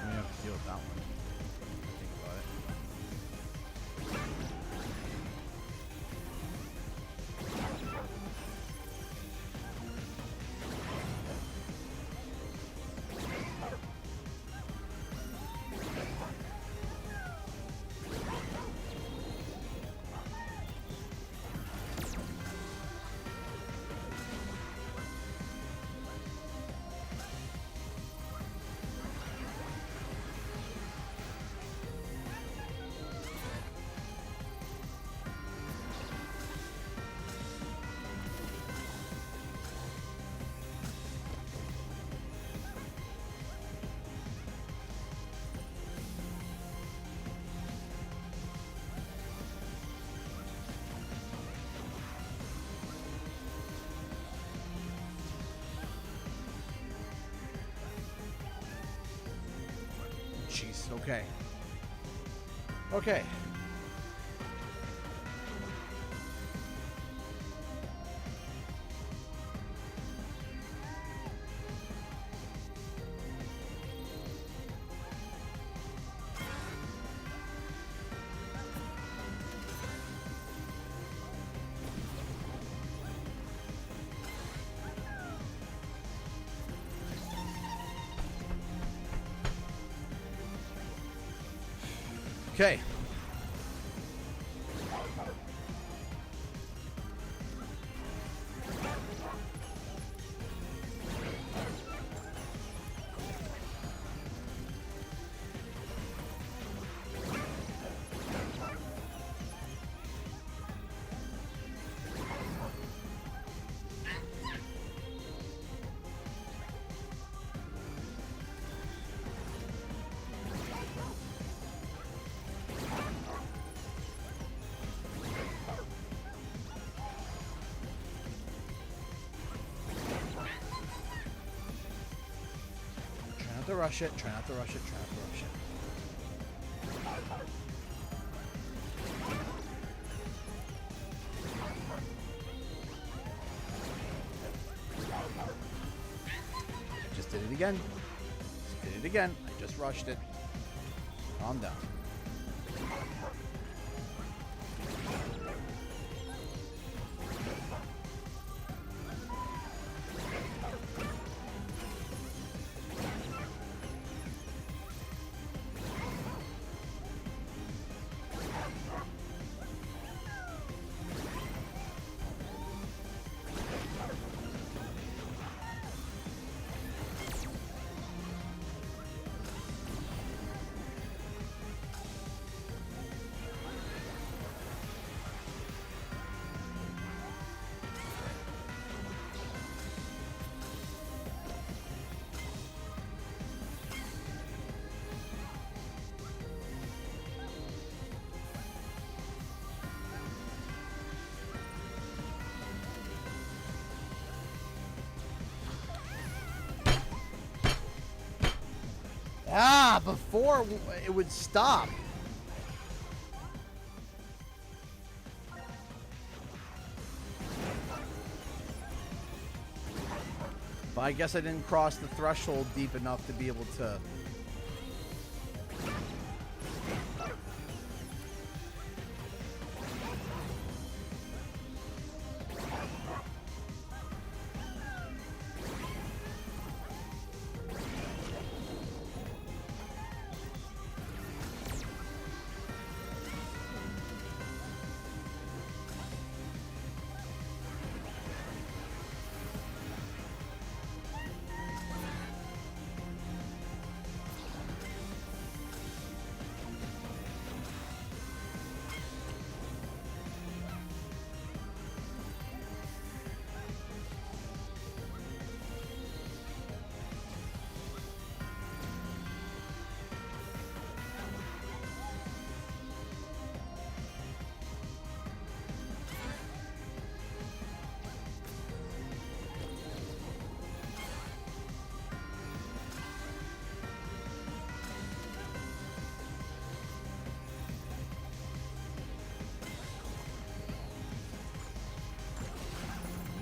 We have to deal with that one. Think about it. Jeez, okay. Okay. Okay. Try not to rush it, try not to rush it, try not to rush it. I just did it again. Just did it again. I just rushed it. Calm down. Ah, before it would stop. But I guess I didn't cross the threshold deep enough to be able to.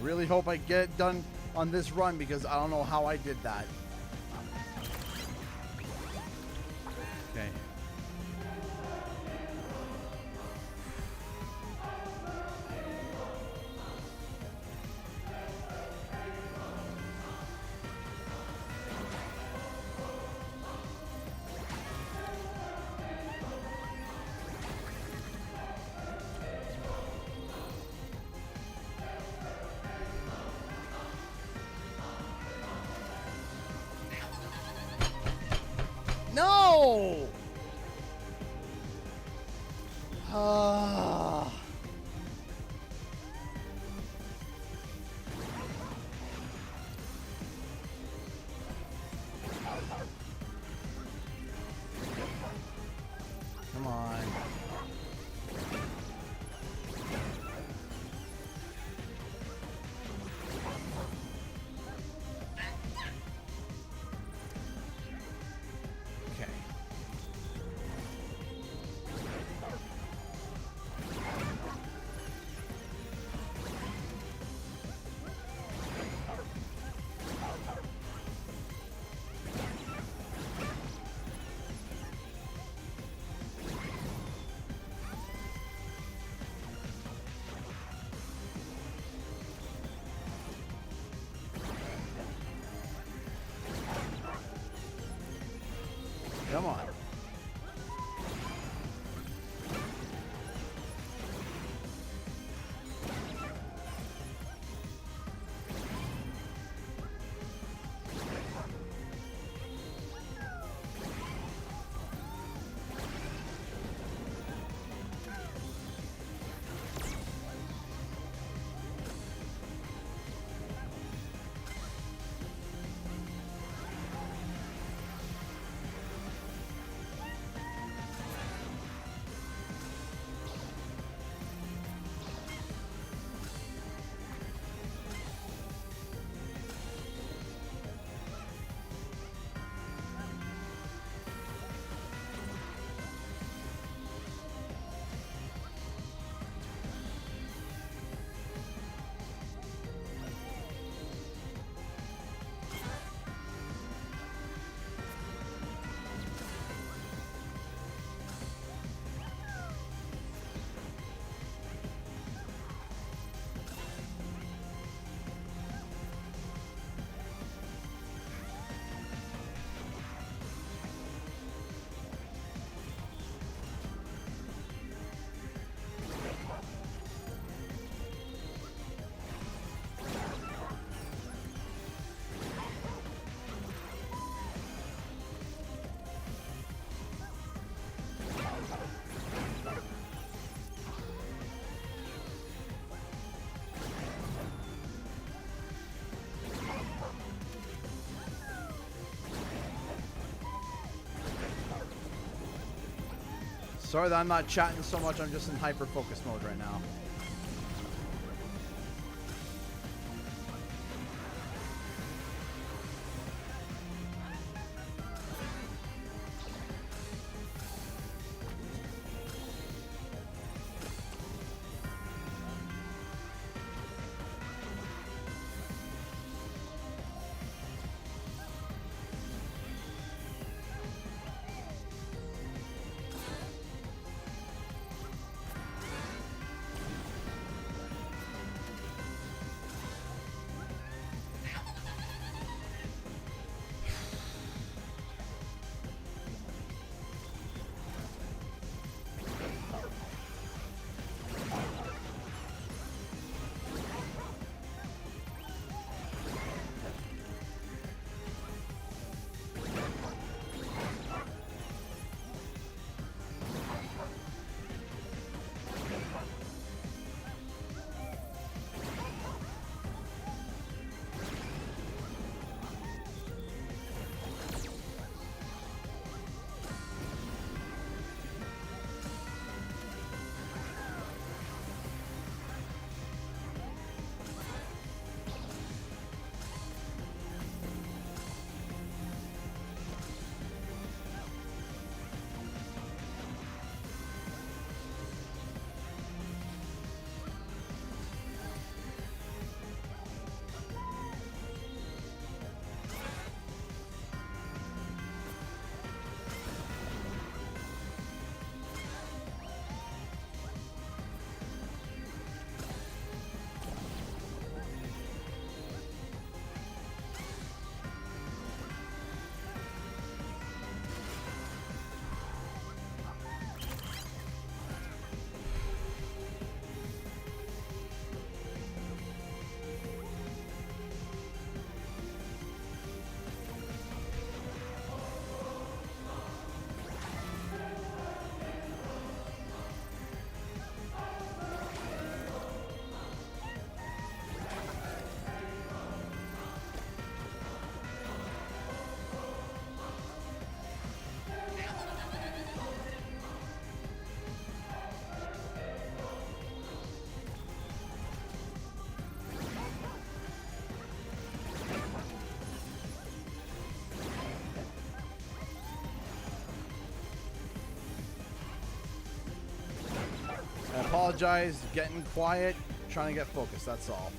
Really hope I get it done on this run because I don't know how I did that. Okay. No! Come on. Okay. Come on. Sorry that I'm not chatting so much. I'm just in hyper focus mode right now. apologize. Getting quiet. Trying to get focused. That's all.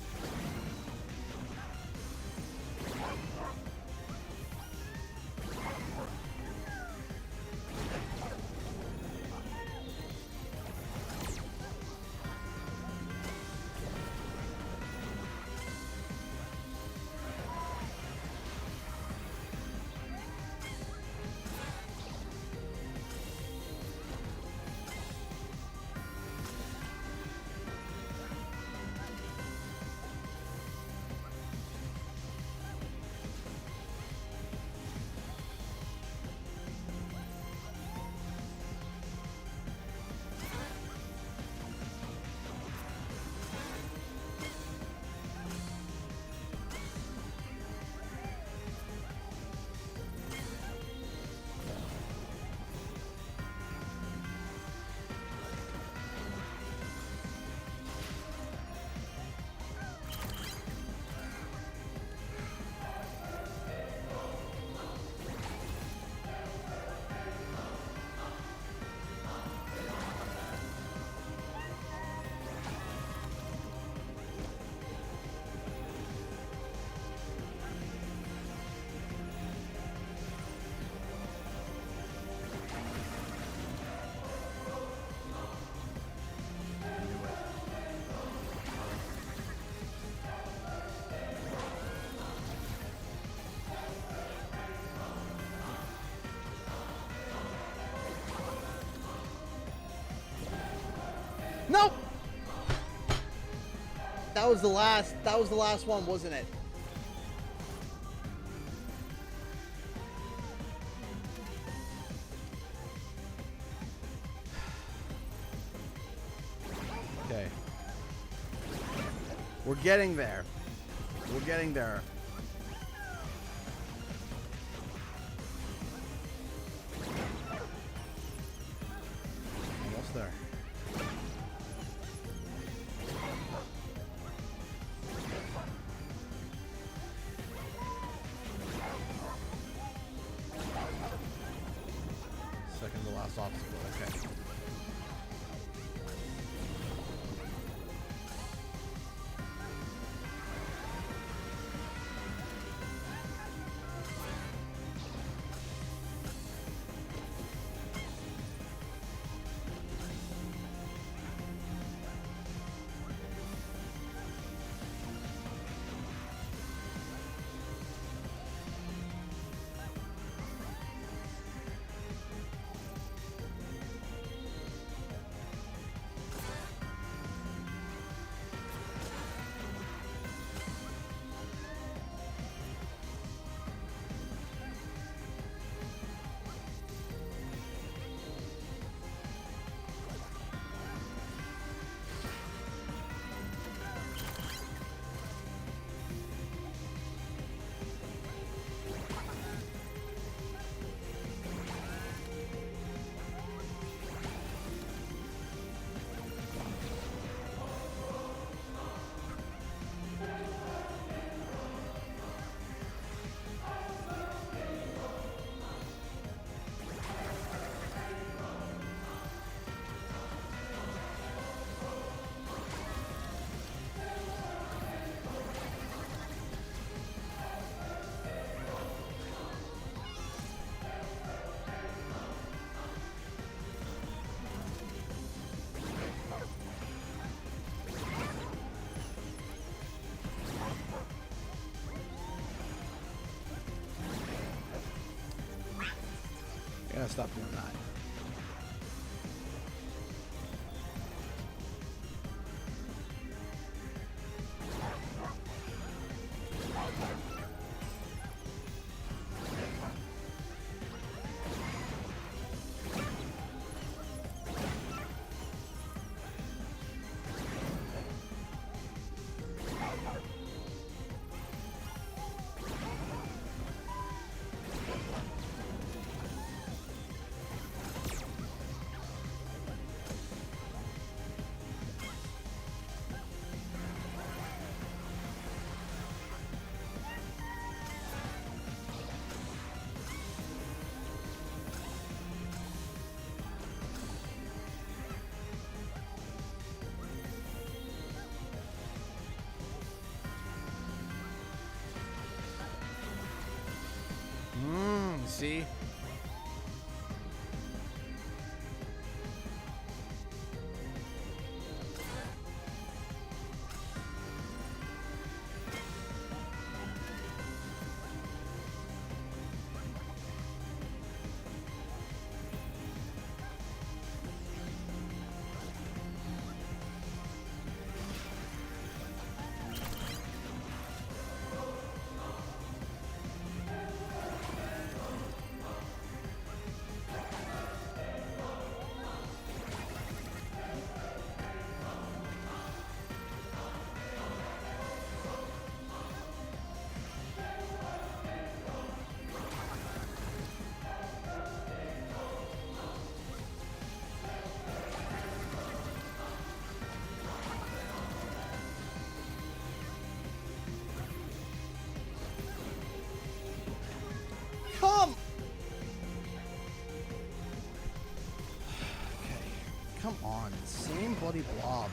Nope. That was the last one, wasn't it? Okay. We're getting there. We're getting there. Almost there. Second to last obstacle, okay. I gotta stop doing that. See? Come! Okay. Come on. Same bloody blob.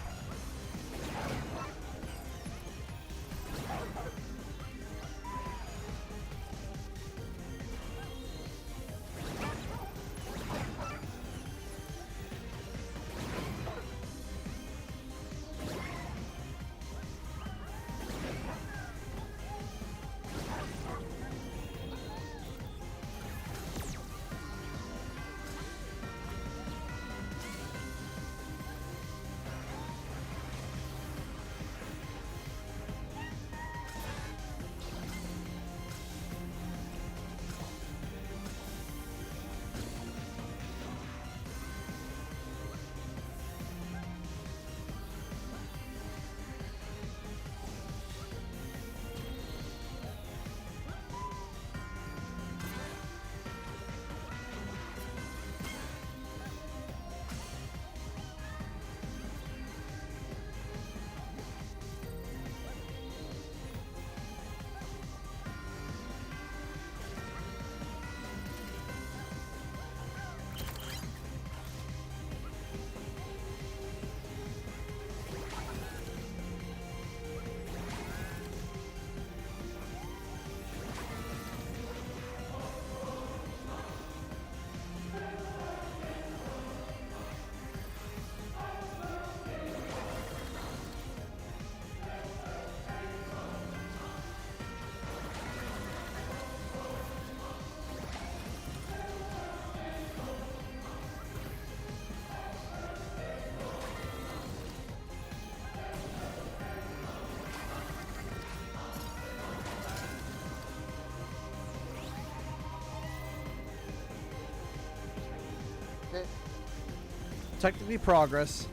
Technically progress.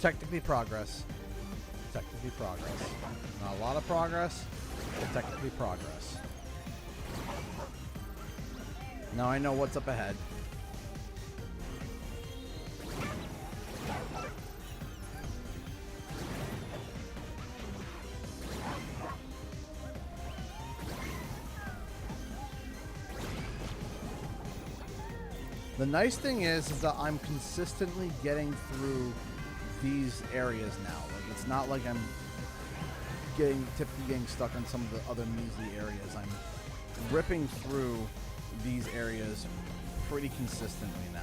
Technically progress. Technically progress. Not a lot of progress, but technically progress. Now I know what's up ahead. The nice thing is that I'm consistently getting through these areas now. Like, it's not like I'm typically getting stuck on some of the other measly areas. I'm ripping through these areas pretty consistently now.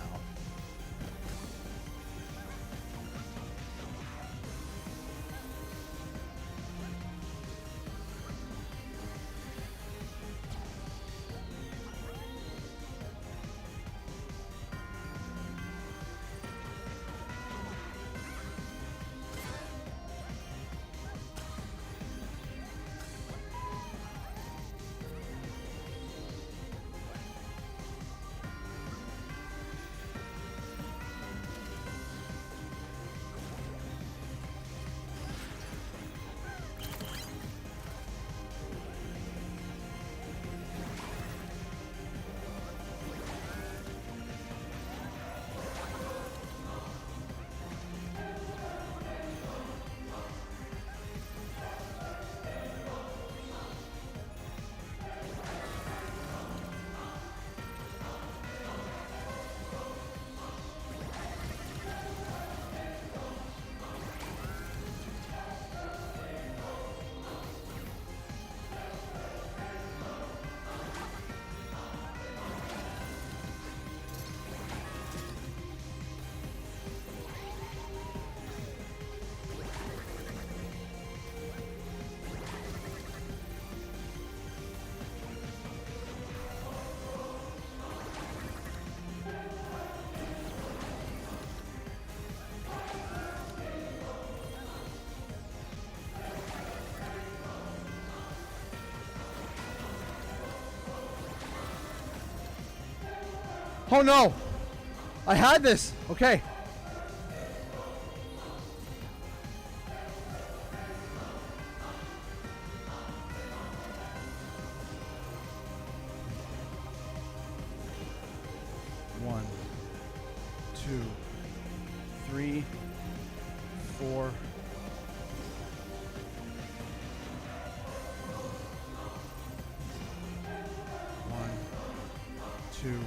Oh no! I had this! Okay. One, two, three, four. One, two.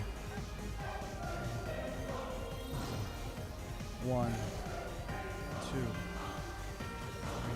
One, two, three.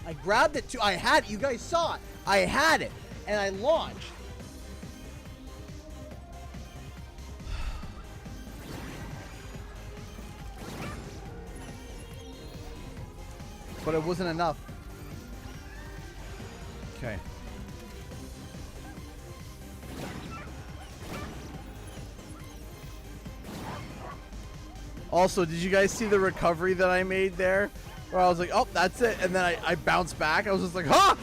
I grabbed it too. I had it. You guys saw it. I had it. And I launched. But it wasn't enough. Okay. Also, did you guys see the recovery that I made there? Where I was like, oh, that's it. And then I bounced back. I was just like, huh?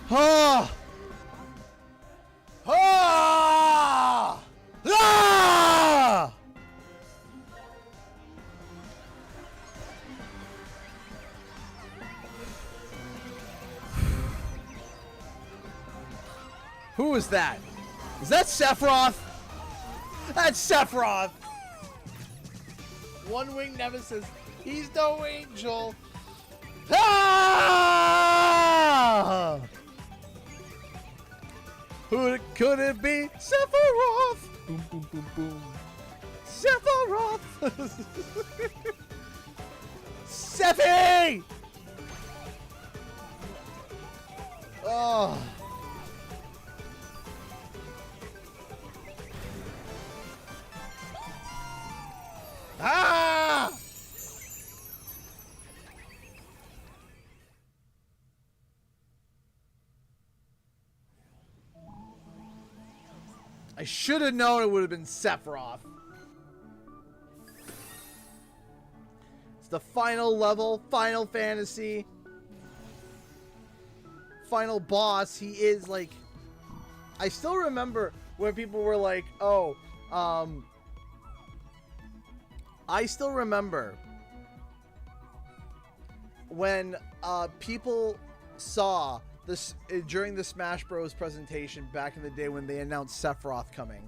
Ah! Ah! Ah! Who is that? Is that Sephiroth? That's Sephiroth! One-winged nemesis. He's no angel. Ah! Who could it be? Sephiroth! Boom, boom, boom, boom. Sephiroth! Sephi! Oh. Ah! I should have known it would have been Sephiroth. It's the final level, Final Fantasy. Final boss. He is like... I still remember when people were like, oh, I still remember when people saw this during the Smash Bros presentation back in the day when they announced Sephiroth coming,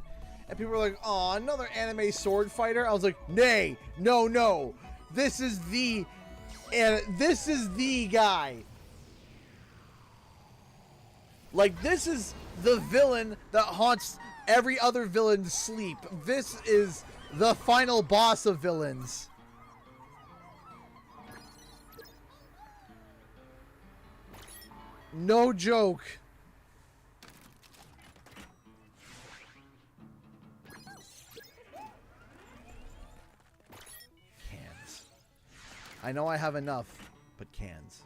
and people were like, oh, another anime sword fighter. I was like, nay, no, this is the guy. Like, this is the villain that haunts every other villain's sleep. This is the final boss of villains. No joke. Cans. I know I have enough, but cans.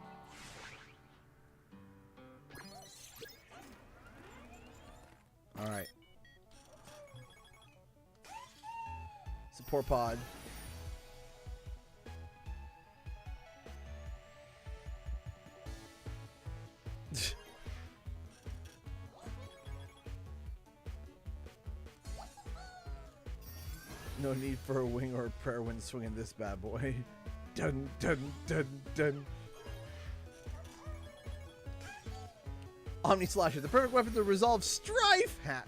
All right. Support pod. No need for a wing or a prayer when swinging this bad boy. Dun dun dun dun. Omni Slasher, the perfect weapon to resolve strife. Hat.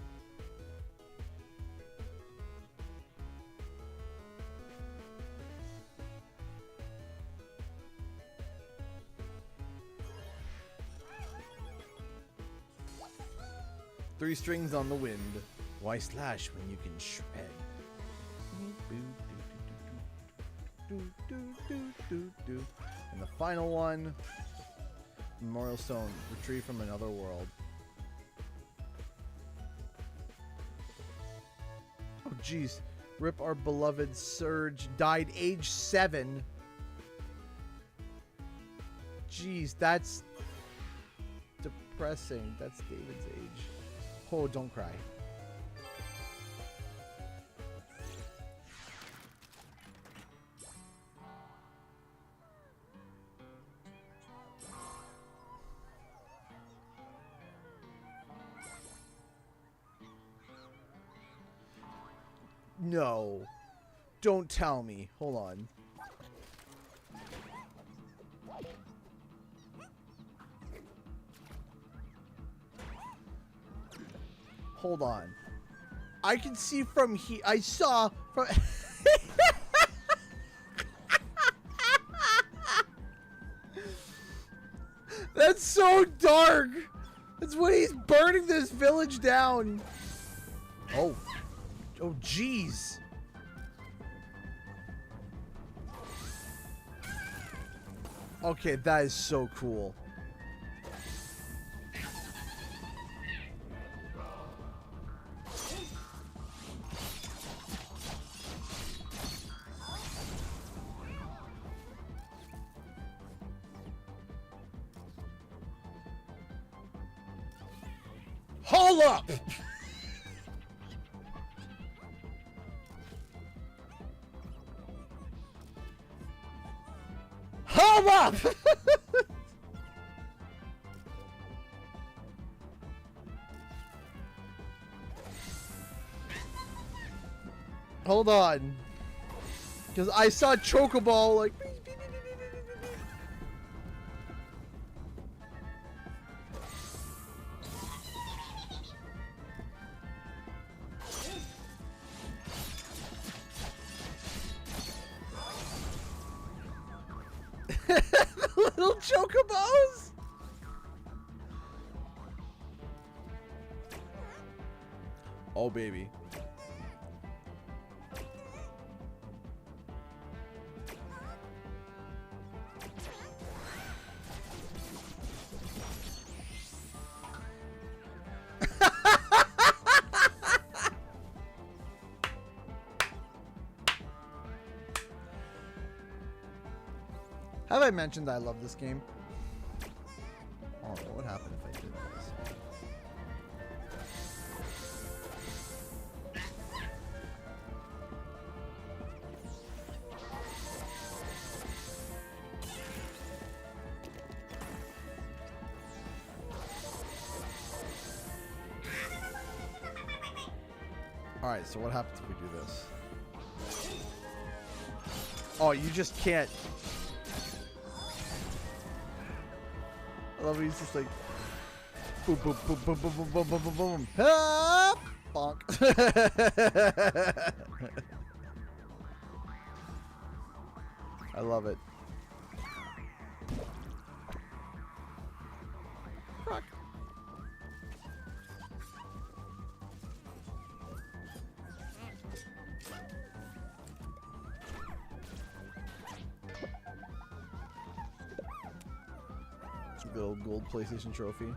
Three strings on the wind. Why slash when you can shred? And the final one. Memorial Stone, retrieve from another world. Oh jeez. Rip our beloved Surge, died age 7. Jeez, that's depressing. That's David's age. Oh, don't cry. No. Don't tell me. Hold on. Hold on. I can see from here. I saw from... That's so dark. That's when he's burning this village down. Oh. Oh, jeez. Okay, that is so cool. Hold up! Hold up! Hold on. Because I saw Chocoball like... Little Chocobos! Oh, baby. Have I mentioned I love this game? Oh, what would happen if I did this? Alright, so what happens if we do this? Oh, you just can't. I love it. He's just like boom, boom, boom, boom, boom, boom, boom, boom, boom, boom. Ah, bonk. I love it. Rock. Good old gold PlayStation trophy.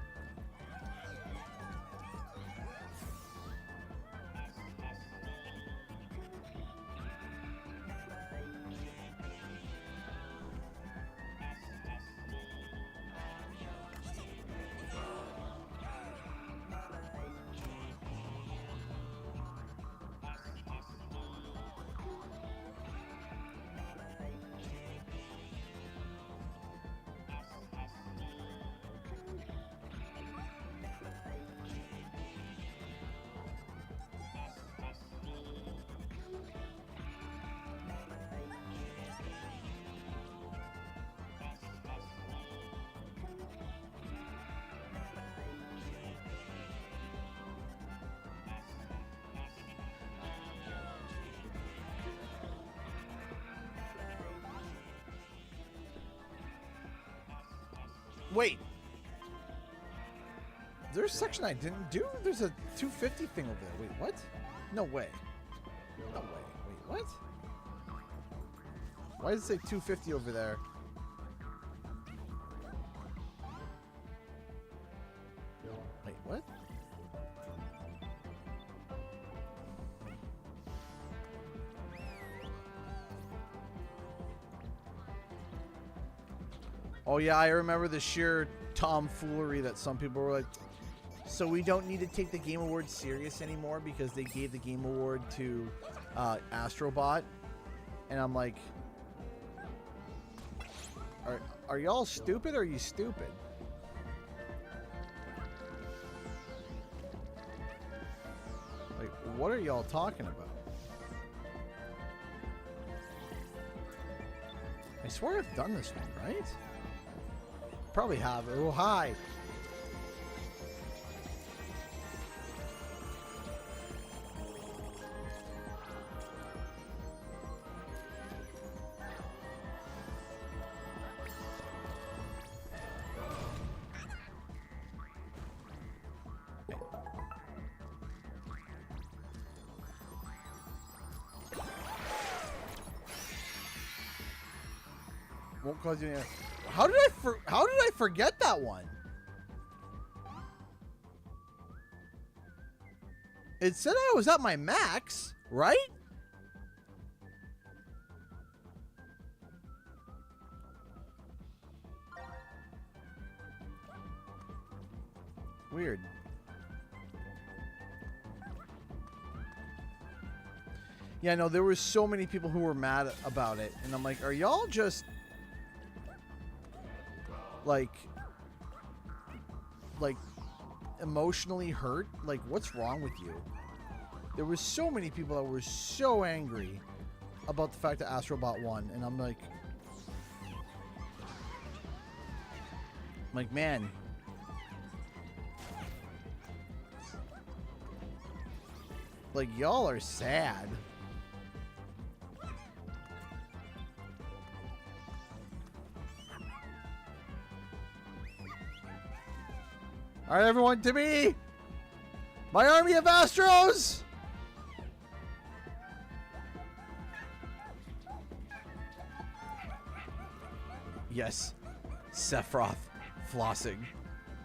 Wait. There's a section I didn't do? There's a 250 thing over there. Wait, what? No way. No way. Wait, what? Why does it say 250 over there? Wait, what? Oh yeah, I remember the sheer tomfoolery that some people were like, so we don't need to take the Game Award serious anymore because they gave the Game Award to Astrobot. And I'm like, are y'all stupid or are you stupid? Like, what are y'all talking about? I swear I've done this one, right? Probably have. Oh, hi. Won't cause you any. How did I forget that one? It said I was at my max, right? Weird. Yeah, no, there were so many people who were mad about it, and I'm like, are y'all just like emotionally hurt? Like, what's wrong with you? There were so many people that were so angry about the fact that Astrobot won, and I'm like, man, like, y'all are sad. All right, everyone, to me, my army of Astros. Yes, Sephiroth flossing.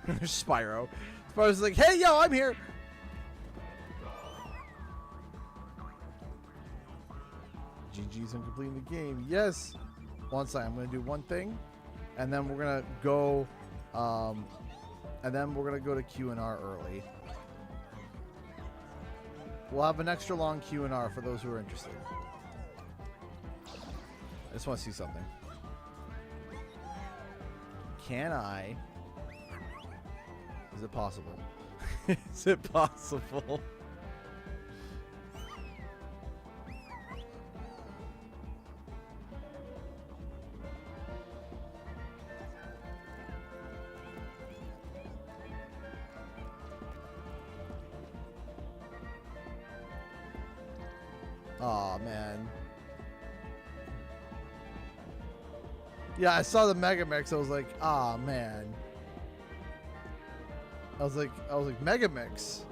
There's Spyro. Spyro's like, hey, yo, I'm here. GG's on completing the game. Yes. One second, I'm going to do one thing, and then we're going to go... and then we're going to go to Q&R early. We'll have an extra long Q&R for those who are interested. I just want to see something. Can I... Is it possible? Is it possible? Oh man. Yeah, I saw the Mega Mix. I was like, ah man. I was like Mega Mix.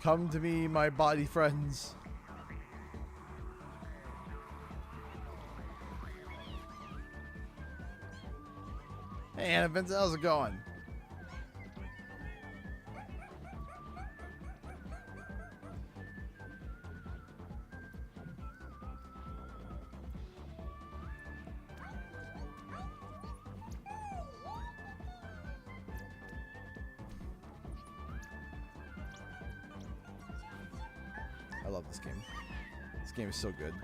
Come to me, my body friends. Hey, Anna Vincent, how's it going? I love this game. This game is so good.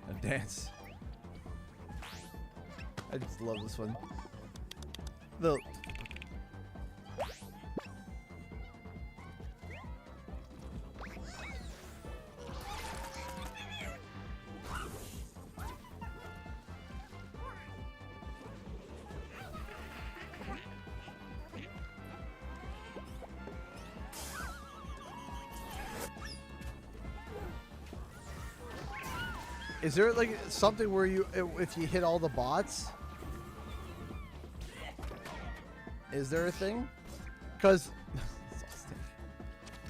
A dance. I just love this one. The Is there like something where you, if you hit all the bots? Is there a thing? Because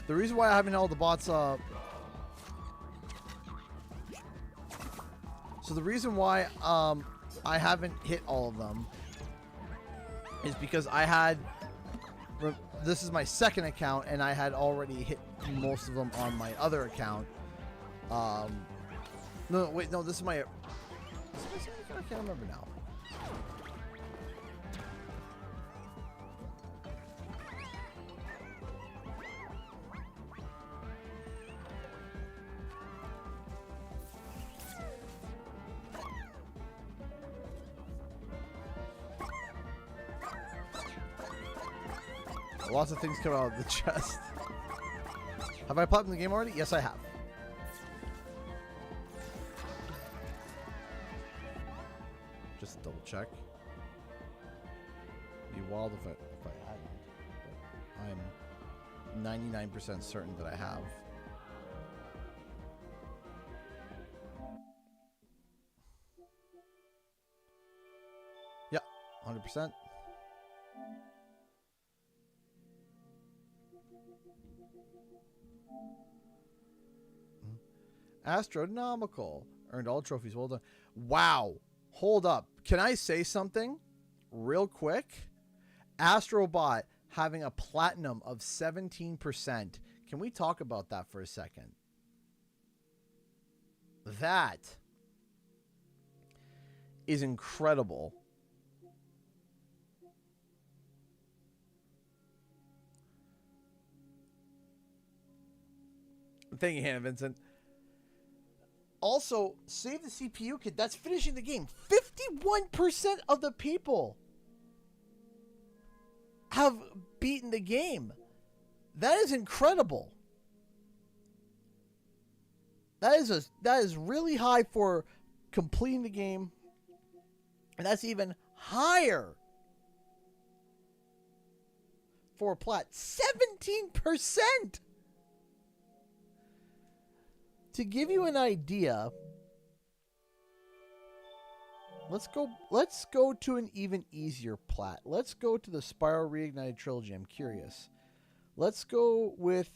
the reason why I haven't hit all the bots, so the reason why I haven't hit all of them is because I had, this is my second account and I had already hit most of them on my other account. No, wait, no, this is my, I can't remember now. Lots of things come out of the chest. Have I platinum the game already? Yes, I have. Just double check. Be wild if I hadn't. But I'm 99% certain that I have. Yeah, 100%. Astronomical. Earned all trophies. Well done. Wow. Hold up. Can I say something real quick? Astrobot having a platinum of 17%. Can we talk about that for a second? That is incredible. Thank you, Hannah Vincent. Also, save the CPU kit. That's finishing the game. 51% of the people have beaten the game. That is incredible. That is really high for completing the game. And that's even higher for a plat. 17%. To give you an idea, let's go to an even easier plat. Let's go to the Spiral Reignited Trilogy. I'm curious. Let's go with,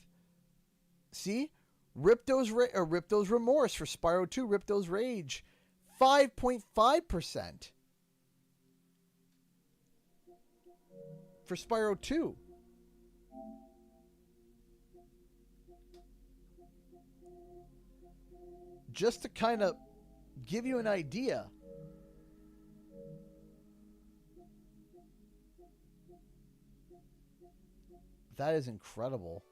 see, Ripto's Remorse for Spyro 2, Ripto's Rage, 5.5% for Spyro 2. Just to kind of give you an idea. That is incredible.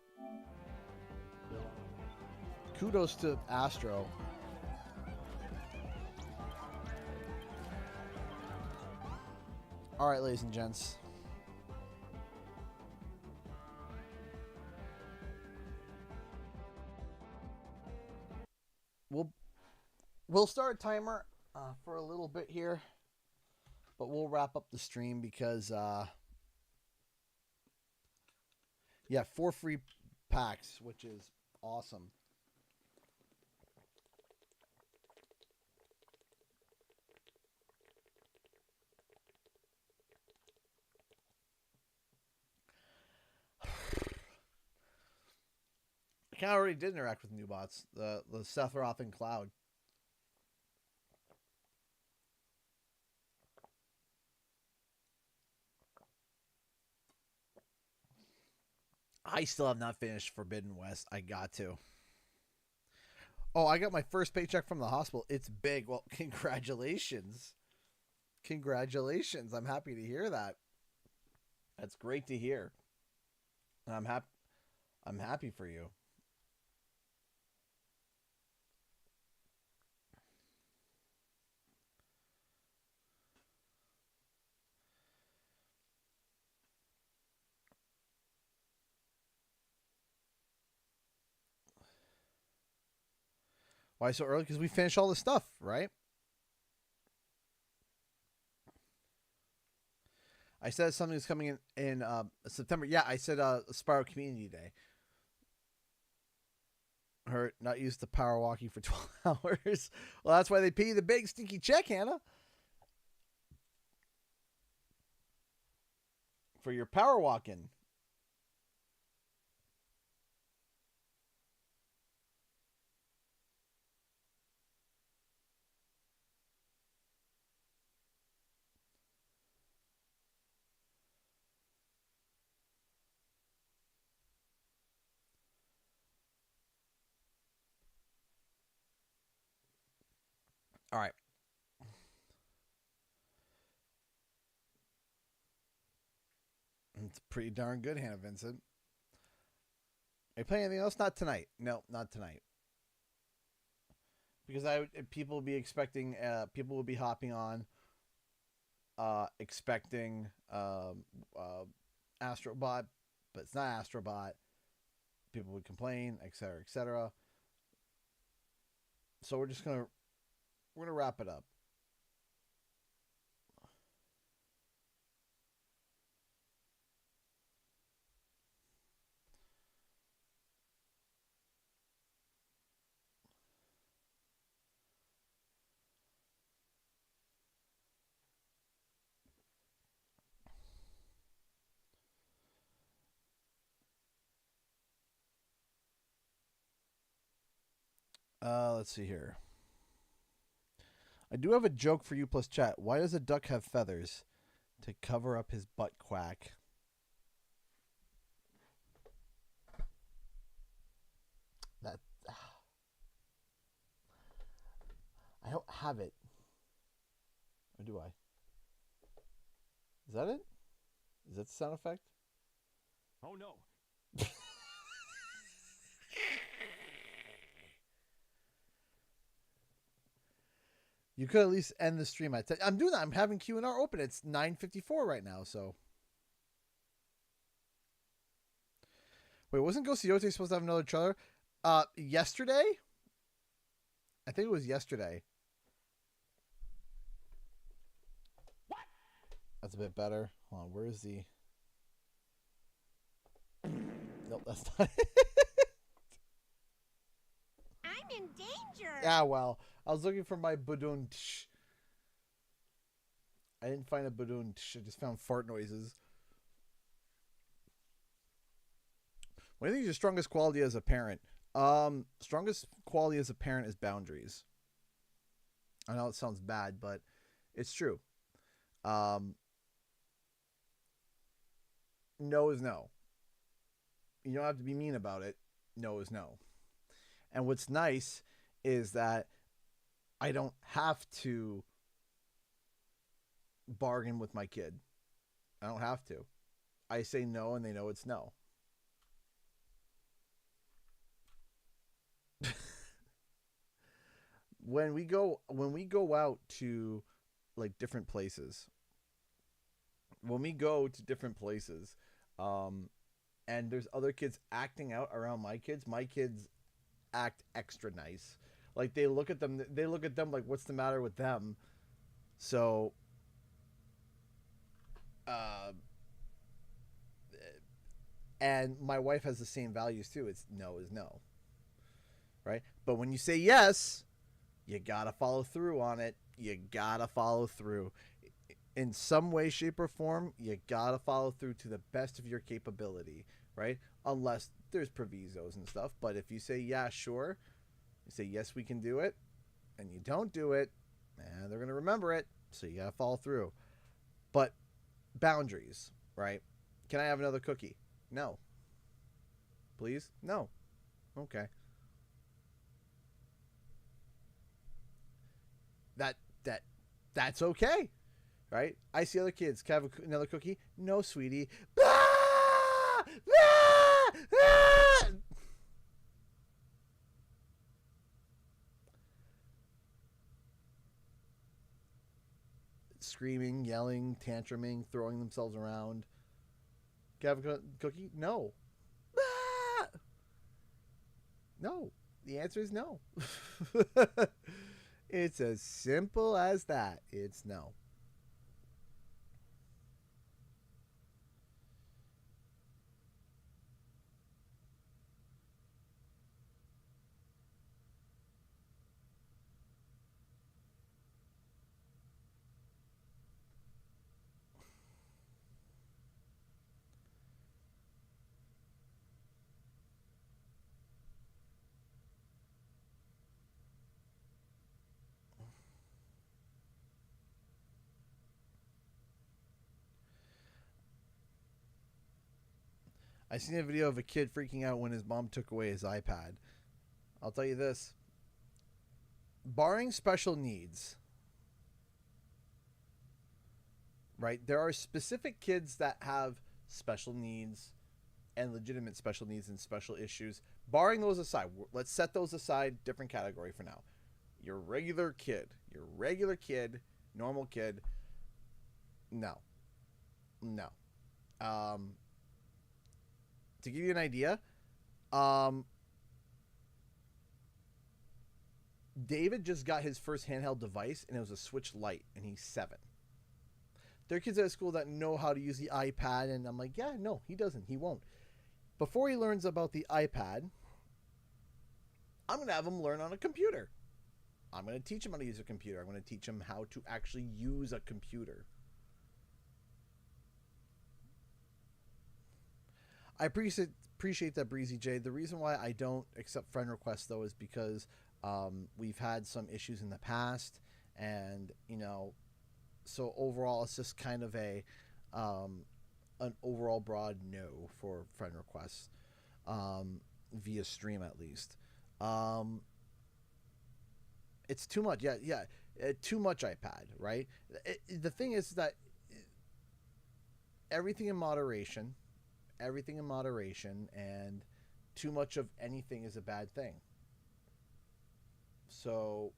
Kudos to Astro. All right, ladies and gents. We'll start a timer for a little bit here, but we'll wrap up the stream because yeah, 4 free packs, which is awesome. I kind of already did interact with new bots, the Sephiroth and Cloud. I still have not finished Forbidden West. I got to. Oh, I got my first paycheck from the hospital. It's big. Well, congratulations. Congratulations. I'm happy to hear that. That's great to hear. I'm happy for you. Why so early? Because we finished all the stuff, right? I said something's coming in September. Yeah, I said Spiral Community Day. Hurt, not used to power walking for 12 hours. Well, that's why they pay you the big stinky check, Hannah. For your power walking. All right. It's pretty darn good, Hannah Vincent. Are you playing anything else? Not tonight. No, not tonight. Because people will be expecting, people will be hopping on, expecting Astrobot, but it's not Astrobot. People would complain, etc., etc. So we're gonna wrap it up. Let's see here. I do have a joke for you plus chat. Why does a duck have feathers? To cover up his butt quack. That I don't have it. Or do I? Is that it? Is that the sound effect? Oh no. You could at least end the stream. I'm doing that. I'm having Q&R open. It's 9:54 right now, so. Wait, wasn't Ghost Yote supposed to have another trailer? Yesterday? I think it was yesterday. What? That's a bit better. Hold on, where is the... Nope, that's not it. I'm in danger. Yeah, well, I was looking for my badunch. I didn't find a badunch. I just found fart noises. What do you think is your strongest quality as a parent? Strongest quality as a parent is boundaries. I know it sounds bad, but it's true. No is no. You don't have to be mean about it. No is no. And what's nice is that I don't have to bargain with my kid. I don't have to. I say no and they know it's no. when we go out to like different places, when we go to different places, and there's other kids acting out around my kids act extra nice. Like they look at them, like, what's the matter with them? So, uh, and my wife has the same values too. It's no is no, right? But when you say yes, you gotta follow through on it. You gotta follow through. In some way, shape, or form, you gotta follow through to the best of your capability, right? Unless there's provisos and stuff. But if you say, yeah, sure, you say, yes, we can do it, and you don't do it, and they're gonna remember it, so you gotta follow through. But boundaries, right? Can I have another cookie? No. Please? No. Okay. That that that's okay. Right? I see other kids. Can I have another cookie? No, sweetie. Ah! Ah! Ah! Screaming, yelling, tantruming, throwing themselves around. Can I have a cookie? No. Ah! No. The answer is no. It's as simple as that. It's no. I seen a video of a kid freaking out when his mom took away his iPad. I'll tell you this. Barring special needs, right? There are specific kids that have special needs and legitimate special needs and special issues. Barring those aside, let's set those aside, different category for now. Your regular kid, normal kid, no. No. To give you an idea, David just got his first handheld device, and it was a Switch Lite, and he's 7. There are kids at school that know how to use the iPad, and I'm like, yeah, no, he doesn't. He won't. Before he learns about the iPad, I'm going to have him learn on a computer. I'm going to teach him how to use a computer. I'm going to teach him how to actually use a computer. I appreciate that, Breezy J. The reason why I don't accept friend requests, though, is because we've had some issues in the past, and, so overall, it's just kind of an overall broad no for friend requests, via stream at least. It's too much. Yeah. Too much iPad, right? The thing is that everything in moderation, and too much of anything is a bad thing. So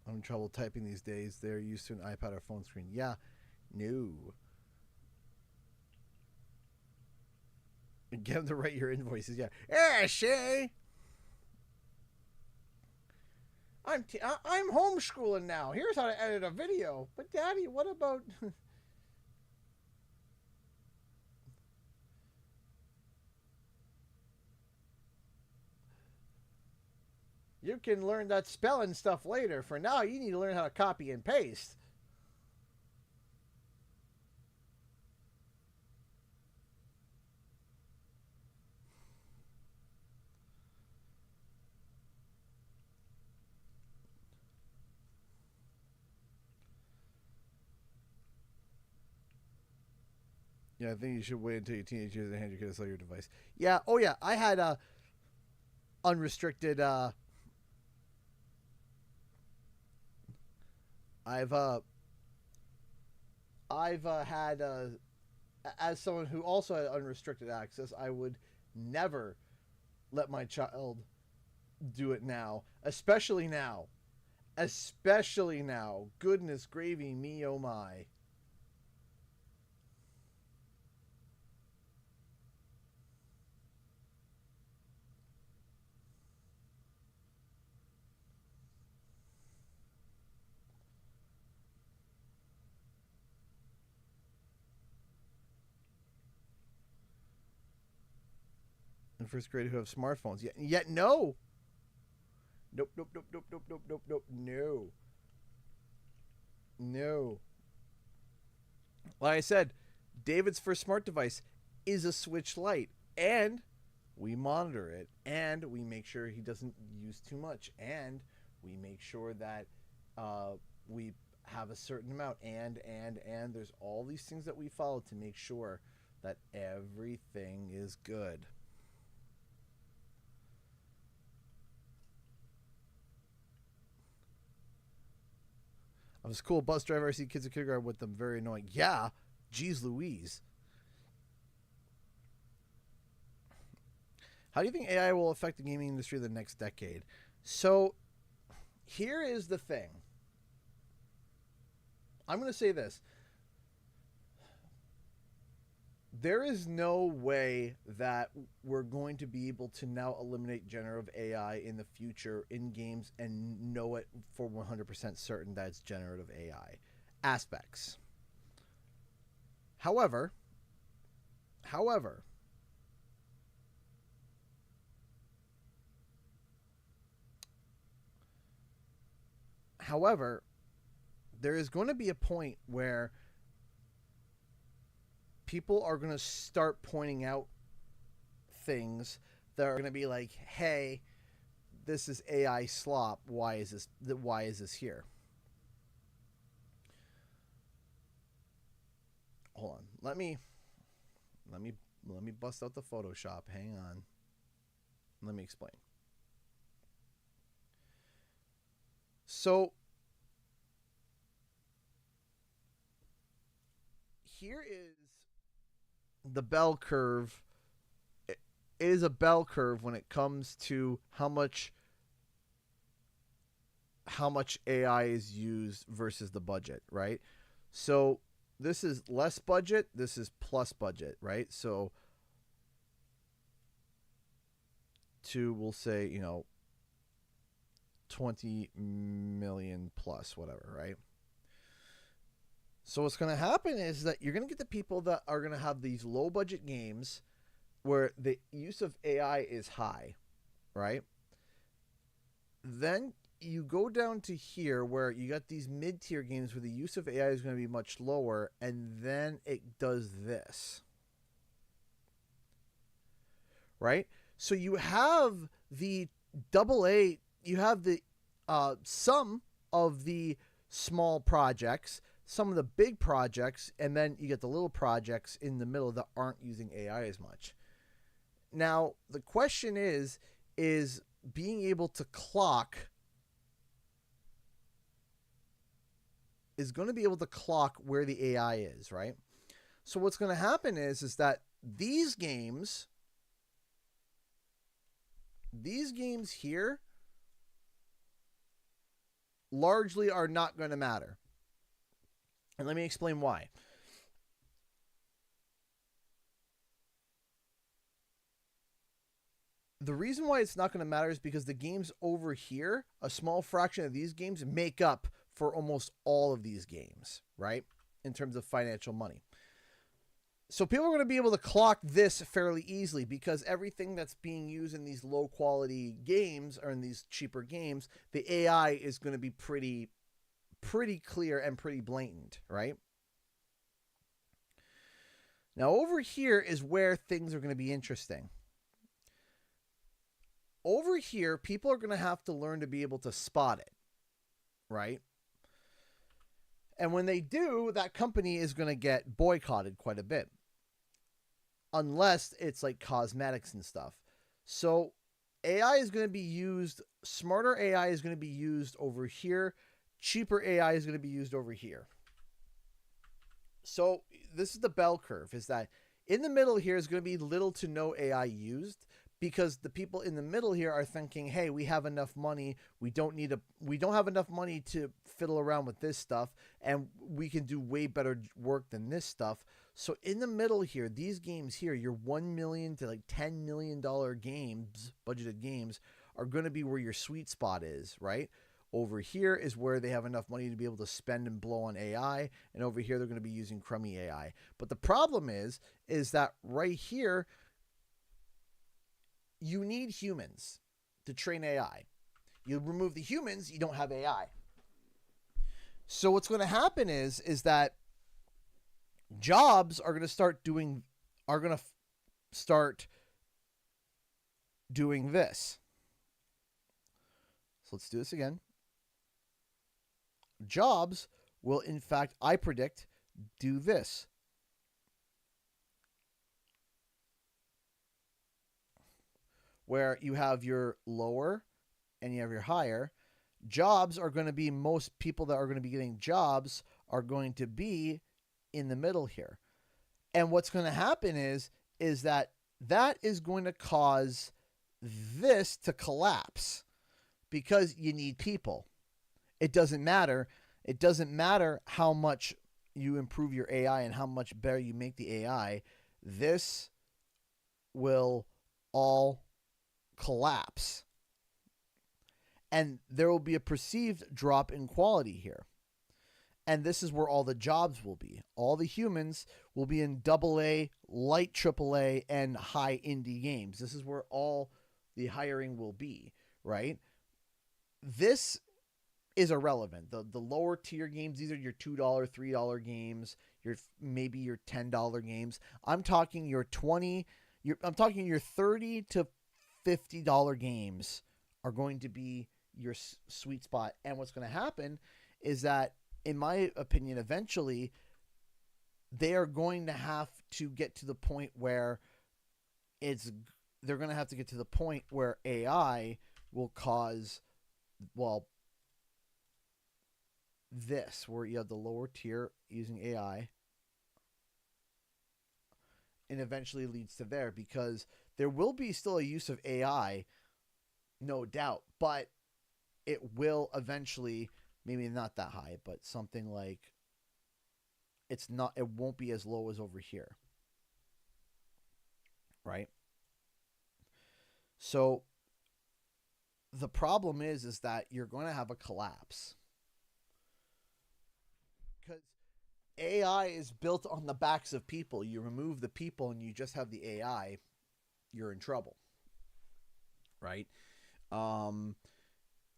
I'm in trouble typing these days. They're used to an iPad or phone screen. Yeah, no. Get them to write your invoices. Yeah. Yeah, Shay. I'm homeschooling now. Here's how to edit a video. But Daddy, what about? You can learn that spelling stuff later. For now, you need to learn how to copy and paste. Yeah, I think you should wait until your teenage years and hand your kid a cellular device. Yeah, oh yeah, I had unrestricted I've had as someone who also had unrestricted access, I would never let my child do it now, especially now. Especially now. Goodness gravy me, oh my. In first grade who have smartphones. Yet no. Nope, nope, nope, nope, nope, nope, nope, nope, no. No. Like I said, David's first smart device is a Switch Lite, and we monitor it, and we make sure he doesn't use too much, and we make sure that we have a certain amount, and there's all these things that we follow to make sure that everything is good. I'm a school bus driver. I see kids in kindergarten with them. Very annoying. Yeah. Geez Louise. How do you think AI will affect the gaming industry in the next decade? So, here is the thing. I'm going to say this. There is no way that we're going to be able to now eliminate generative AI in the future in games and know it for 100% certain that it's generative AI aspects. However, there is going to be a point where people are going to start pointing out things that are going to be like, hey, this is AI slop. Why is this here? Hold on. Let me bust out the Photoshop. Hang on. Let me explain. So here is the bell curve. It is a bell curve when it comes to how much AI is used versus the budget, right? So this is less budget, this is plus budget, right? So we'll say, 20 million plus whatever, right? So what's going to happen is that you're going to get the people that are going to have these low budget games where the use of AI is high, right? Then you go down to here where you got these mid-tier games where the use of AI is going to be much lower, and then it does this. Right? So you have the AA, you have the some of the small projects, some of the big projects, and then you get the little projects in the middle that aren't using AI as much. Now, the question is being able to clock is going to be able to clock where the AI is, right? So what's going to happen is that these games here largely are not going to matter. And let me explain why. The reason why it's not going to matter is because the games over here, a small fraction of these games make up for almost all of these games, right? In terms of financial money. So people are going to be able to clock this fairly easily because everything that's being used in these low quality games or in these cheaper games, the AI is going to be pretty clear and pretty blatant, right? Now over here is where things are going to be interesting. Over here, people are going to have to learn to be able to spot it, right? And when they do, that company is going to get boycotted quite a bit. Unless it's like cosmetics and stuff. So AI is going to be used, smarter AI is going to be used over here cheaper AI is going to be used over here. So this is the bell curve, is that in the middle here is going to be little to no AI used, because the people in the middle here are thinking, hey, we have enough money. We don't have enough money to fiddle around with this stuff, and we can do way better work than this stuff. So in the middle here, these games here, your $1 million to like $10 million games, budgeted games, are going to be where your sweet spot is, right? Over here is where they have enough money to be able to spend and blow on AI, and over here they're going to be using crummy AI. But the problem is that right here, you need humans to train AI. You remove the humans, you don't have AI. So what's going to happen is that jobs are going to start doing this. So let's do this again. Jobs will, in fact, I predict, do this. Where you have your lower and you have your higher. Jobs are going to be, most people that are going to be getting jobs are going to be in the middle here. And what's going to happen is that is going to cause this to collapse, because you need people. It doesn't matter. It doesn't matter how much you improve your AI and how much better you make the AI. This will all collapse. And there will be a perceived drop in quality here. And this is where all the jobs will be. All the humans will be in AA, light AAA, and high indie games. This is where all the hiring will be, right? This is irrelevant. The lower tier games, these are your $2, $3 games, maybe your $10 games. I'm talking your $30 to $50 games are going to be your sweet spot. And what's going to happen is that, in my opinion, eventually they are going to have to get to the point where they're going to have to get to the point where AI will cause, well, this, where you have the lower tier using AI, and eventually leads to there, because there will be still a use of AI, no doubt, but it will eventually, maybe not that high, but something like, it won't be as low as over here, right? So the problem is that you're going to have a collapse, because AI is built on the backs of people. You remove the people and you just have the AI, you're in trouble, right?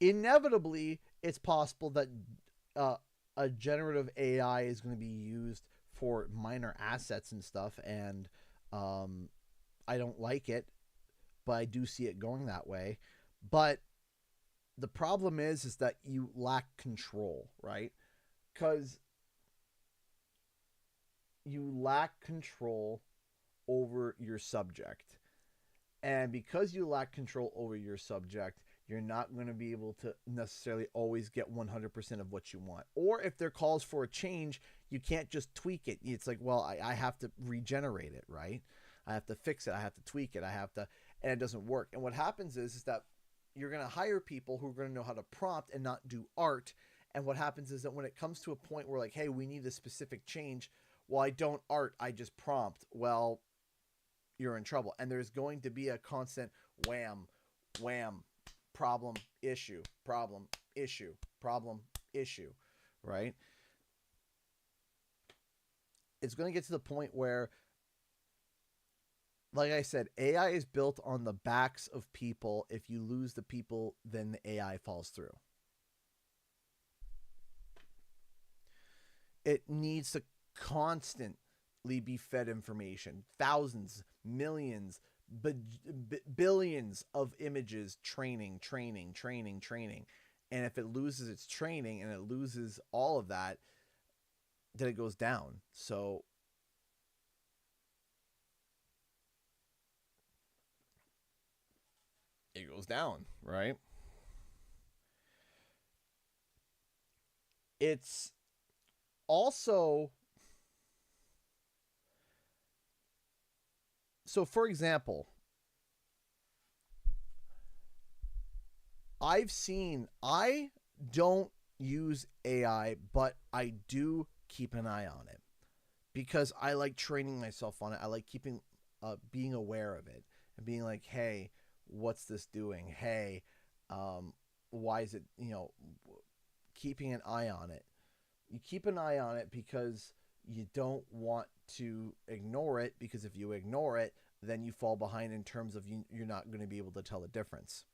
Inevitably, it's possible that a generative AI is going to be used for minor assets and stuff, and I don't like it, but I do see it going that way. But the problem is that you lack control, right? Because you lack control over your subject. And because you lack control over your subject, you're not going to be able to necessarily always get 100% of what you want. Or if there calls for a change, you can't just tweak it. It's like, well, I have to regenerate it, right? I have to fix it. I have to tweak it. And it doesn't work. And what happens is that you're going to hire people who are going to know how to prompt and not do art. And what happens is that when it comes to a point where, like, hey, we need a specific change, well, I don't art, I just prompt. Well, you're in trouble. And there's going to be a constant wham, wham, problem, issue, problem, issue, problem, issue, right? It's going to get to the point where, like I said, AI is built on the backs of people. If you lose the people, then the AI falls through. It needs to constantly be fed information. Thousands, millions, billions of images, training. And if it loses its training and it loses all of that, then it goes down. So it goes down, right? It's also, so for example, I don't use AI, but I do keep an eye on it because I like training myself on it. I like being aware of it and being like, hey, what's this doing? Hey, why is it, keeping an eye on it. You keep an eye on it because you don't want to ignore it, because if you ignore it, then you fall behind in terms of you're not going to be able to tell the difference.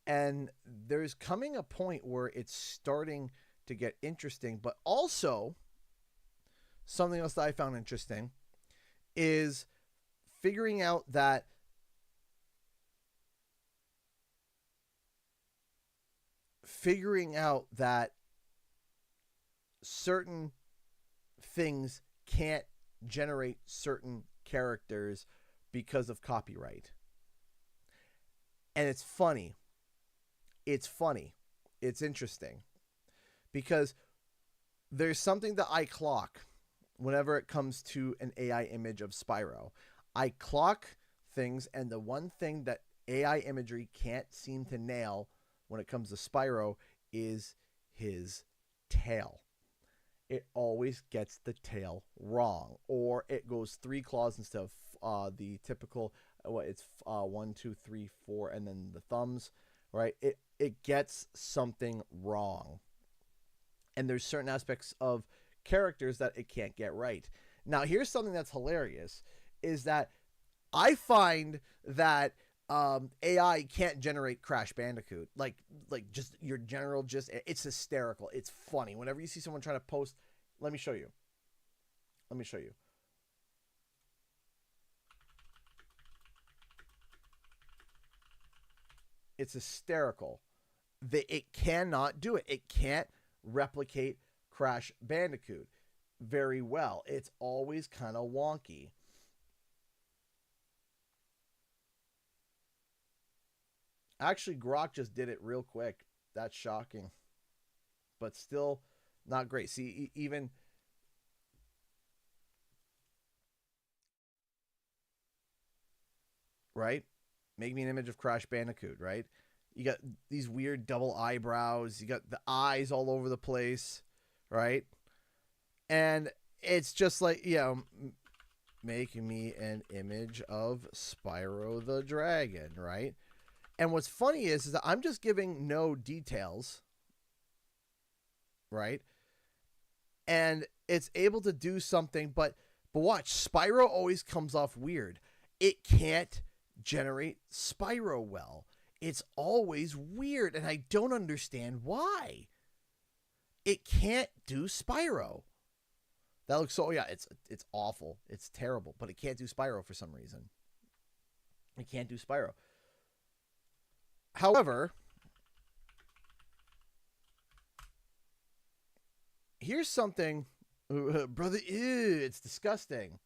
And there's coming a point where it's starting to get interesting, but also something else that I found interesting is figuring out that certain things can't generate certain characters because of copyright. And it's funny. It's interesting because there's something that I clock whenever it comes to an AI image of Spyro. I clock things, and the one thing that AI imagery can't seem to nail when it comes to Spyro is his tail. It always gets the tail wrong, or it goes 3 claws instead of the typical, it's 1, 2, 3, 4, and then the thumbs, right? It gets something wrong. And there's certain aspects of characters that it can't get right. Now, here's something that's hilarious, is that I find that AI can't generate Crash Bandicoot. Like just your general, just, it's hysterical. It's funny. Whenever you see someone trying to post, let me show you. It's hysterical. It cannot do it. It can't replicate Crash Bandicoot very well. It's always kind of wonky. Actually, Grok just did it real quick. That's shocking. But still not great. See, even... Right? Make me an image of Crash Bandicoot, right? You got these weird double eyebrows. You got the eyes all over the place, right? And it's just like, make me an image of Spyro the Dragon, right? And what's funny is that I'm just giving no details, right? And it's able to do something, but watch, Spyro always comes off weird. It can't generate Spyro well. It's always weird, and I don't understand why. It can't do Spyro. That looks so, it's awful. It's terrible, but it can't do Spyro for some reason. It can't do Spyro. However, here's something, brother, ew, it's disgusting.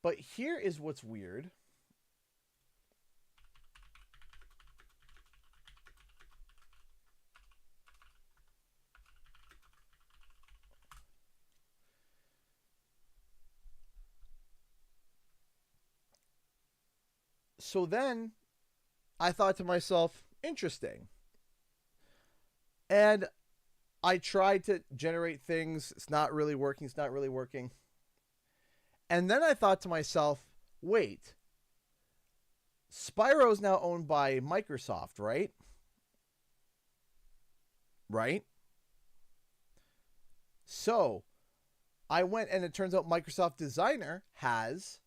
But here is what's weird. So then I thought to myself, interesting. And I tried to generate things. It's not really working. And then I thought to myself, wait, Spyro is now owned by Microsoft, right? Right? So I went, and it turns out Microsoft Designer has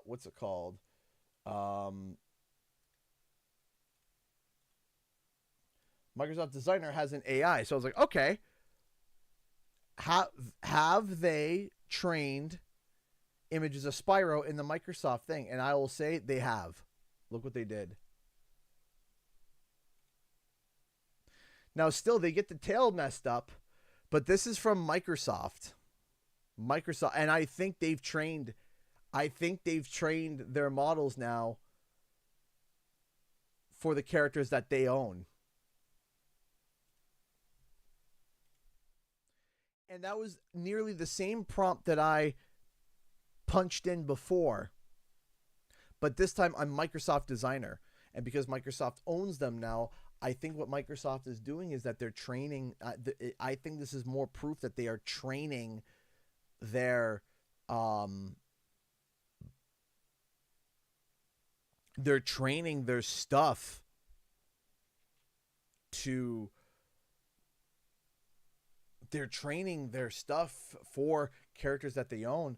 what's it called? Microsoft Designer has an AI. So I was like, okay, have they trained images of Spyro in the Microsoft thing? And I will say they have. Look what they did. Now, still, they get the tail messed up, but this is from Microsoft. And I think they've trained, I think they've trained their models now for the characters that they own. And that was nearly the same prompt that I punched in before. But this time I'm Microsoft Designer. And because Microsoft owns them now, I think what Microsoft is doing is that they're training. I think this is more proof that they are training their stuff to they're training their stuff for characters that they own.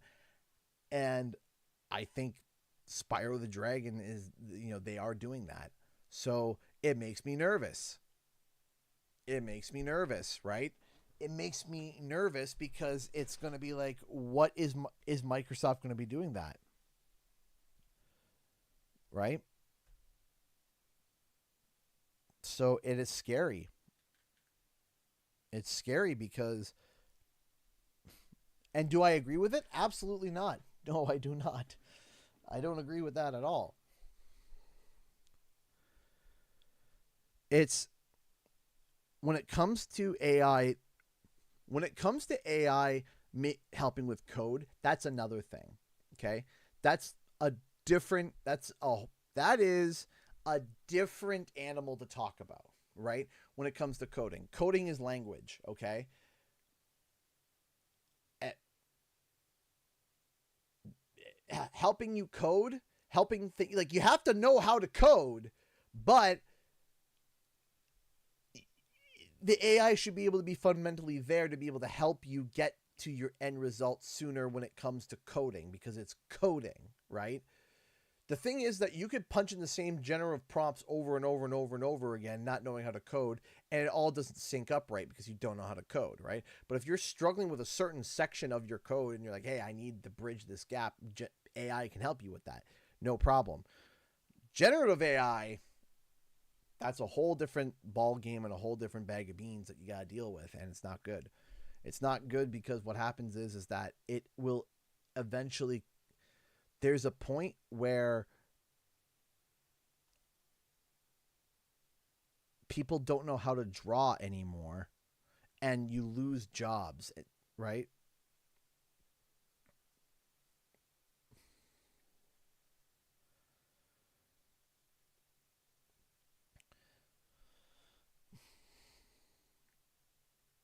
And I think Spyro the Dragon is, they are doing that. So it makes me nervous. It makes me nervous, right? It makes me nervous because it's going to be like, what is Microsoft going to be doing that? Right? So it is scary. It's scary because, and do I agree with it? Absolutely not. No, I do not. I don't agree with that at all. It's when it comes to AI, helping with code, that's another thing. Okay? That is a different animal to talk about, right? When it comes to coding. Coding is language, okay? Helping you code, like, you have to know how to code, but the AI should be able to be fundamentally there to be able to help you get to your end result sooner when it comes to coding, because it's coding, right? The thing is that you could punch in the same generative prompts over and over and over and over again, not knowing how to code, and it all doesn't sync up right because you don't know how to code, right? But if you're struggling with a certain section of your code and you're like, hey, I need to bridge this gap, AI can help you with that. No problem. Generative AI, that's a whole different ball game and a whole different bag of beans that you got to deal with, and it's not good. It's not good because what happens is that it will eventually, there's a point where people don't know how to draw anymore and you lose jobs, right?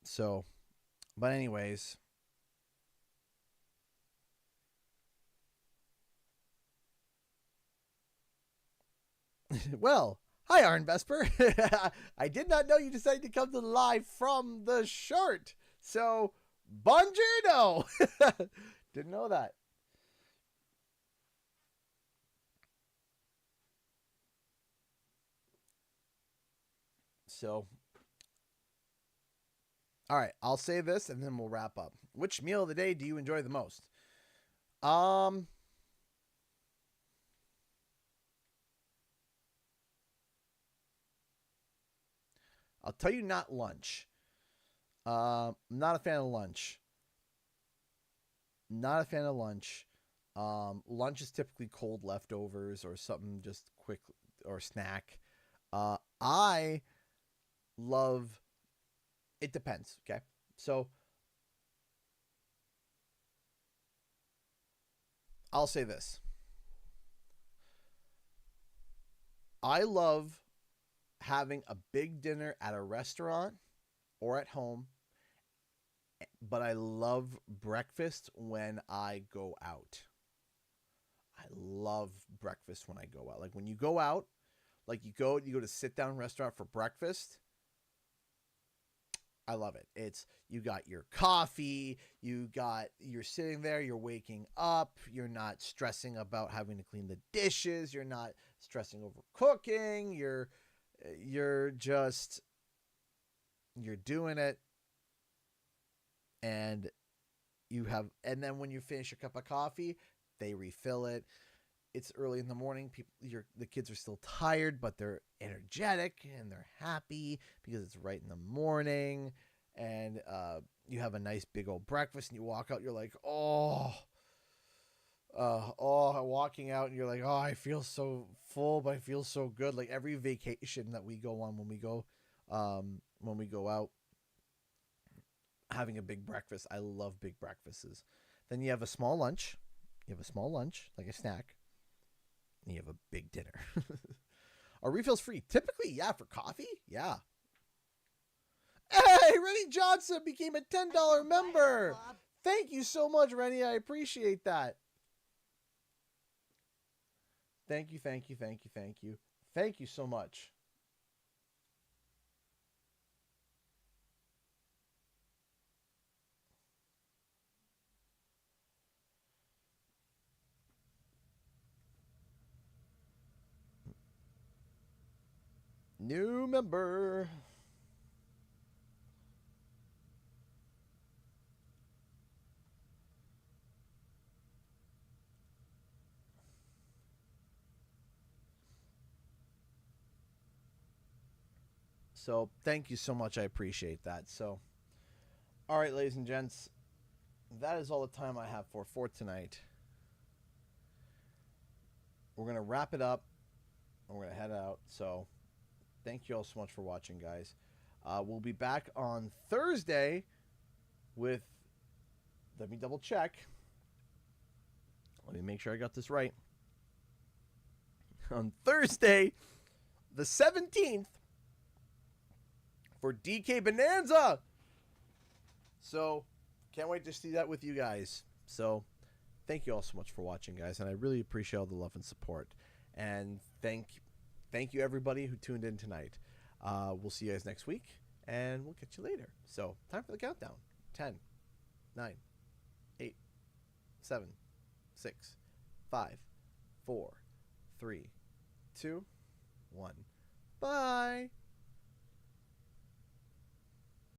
So, but anyways, well, hi, Arn Vesper. I did not know you decided to come to the live from the short. So, buongiorno. Didn't know that. So, all right, I'll say this and then we'll wrap up. Which meal of the day do you enjoy the most? I'll tell you, not lunch. I'm not a fan of lunch. Not a fan of lunch. Lunch is typically cold leftovers or something just quick, or snack. I love, it depends, okay? So I'll say this. I love having a big dinner at a restaurant or at home, but I love breakfast when I go out. I love breakfast when I go out. Like, when you go out, like you go to sit down restaurant for breakfast, I love it. It's, you got your coffee, you're sitting there, you're waking up, you're not stressing about having to clean the dishes, you're not stressing over cooking, you're doing it, and and then when you finish your cup of coffee, they refill it. It's early in the morning. The kids are still tired, but they're energetic and they're happy because it's right in the morning. And you have a nice big old breakfast, and you walk out. You're like, oh, Walking out and you're like, oh, I feel so full, but I feel so good. Like every vacation that we go on when we go out, having a big breakfast. I love big breakfasts. Then you have a small lunch. You have a small lunch, like a snack. And you have a big dinner. Are refills free? Typically, yeah. For coffee, yeah. Hey, Rennie Johnson became a $10 member. Thank you so much, Rennie. I appreciate that. Thank you, thank you, thank you, thank you. Thank you so much. New member. So thank you so much. I appreciate that. So, all right, ladies and gents, that is all the time I have for tonight. We're going to wrap it up and we're going to head out. So thank you all so much for watching, guys. We'll be back on Thursday with, let me double check. Let me make sure I got this right. On Thursday, the 17th, for DK Bonanza. So, can't wait to see that with you guys. So, thank you all so much for watching, guys, and I really appreciate all the love and support. And thank you everybody who tuned in tonight. We'll see you guys next week, and we'll catch you later. So, time for the countdown. 10, 9, 8, 7, 6, 5, 4, 3, 2, 1. Bye.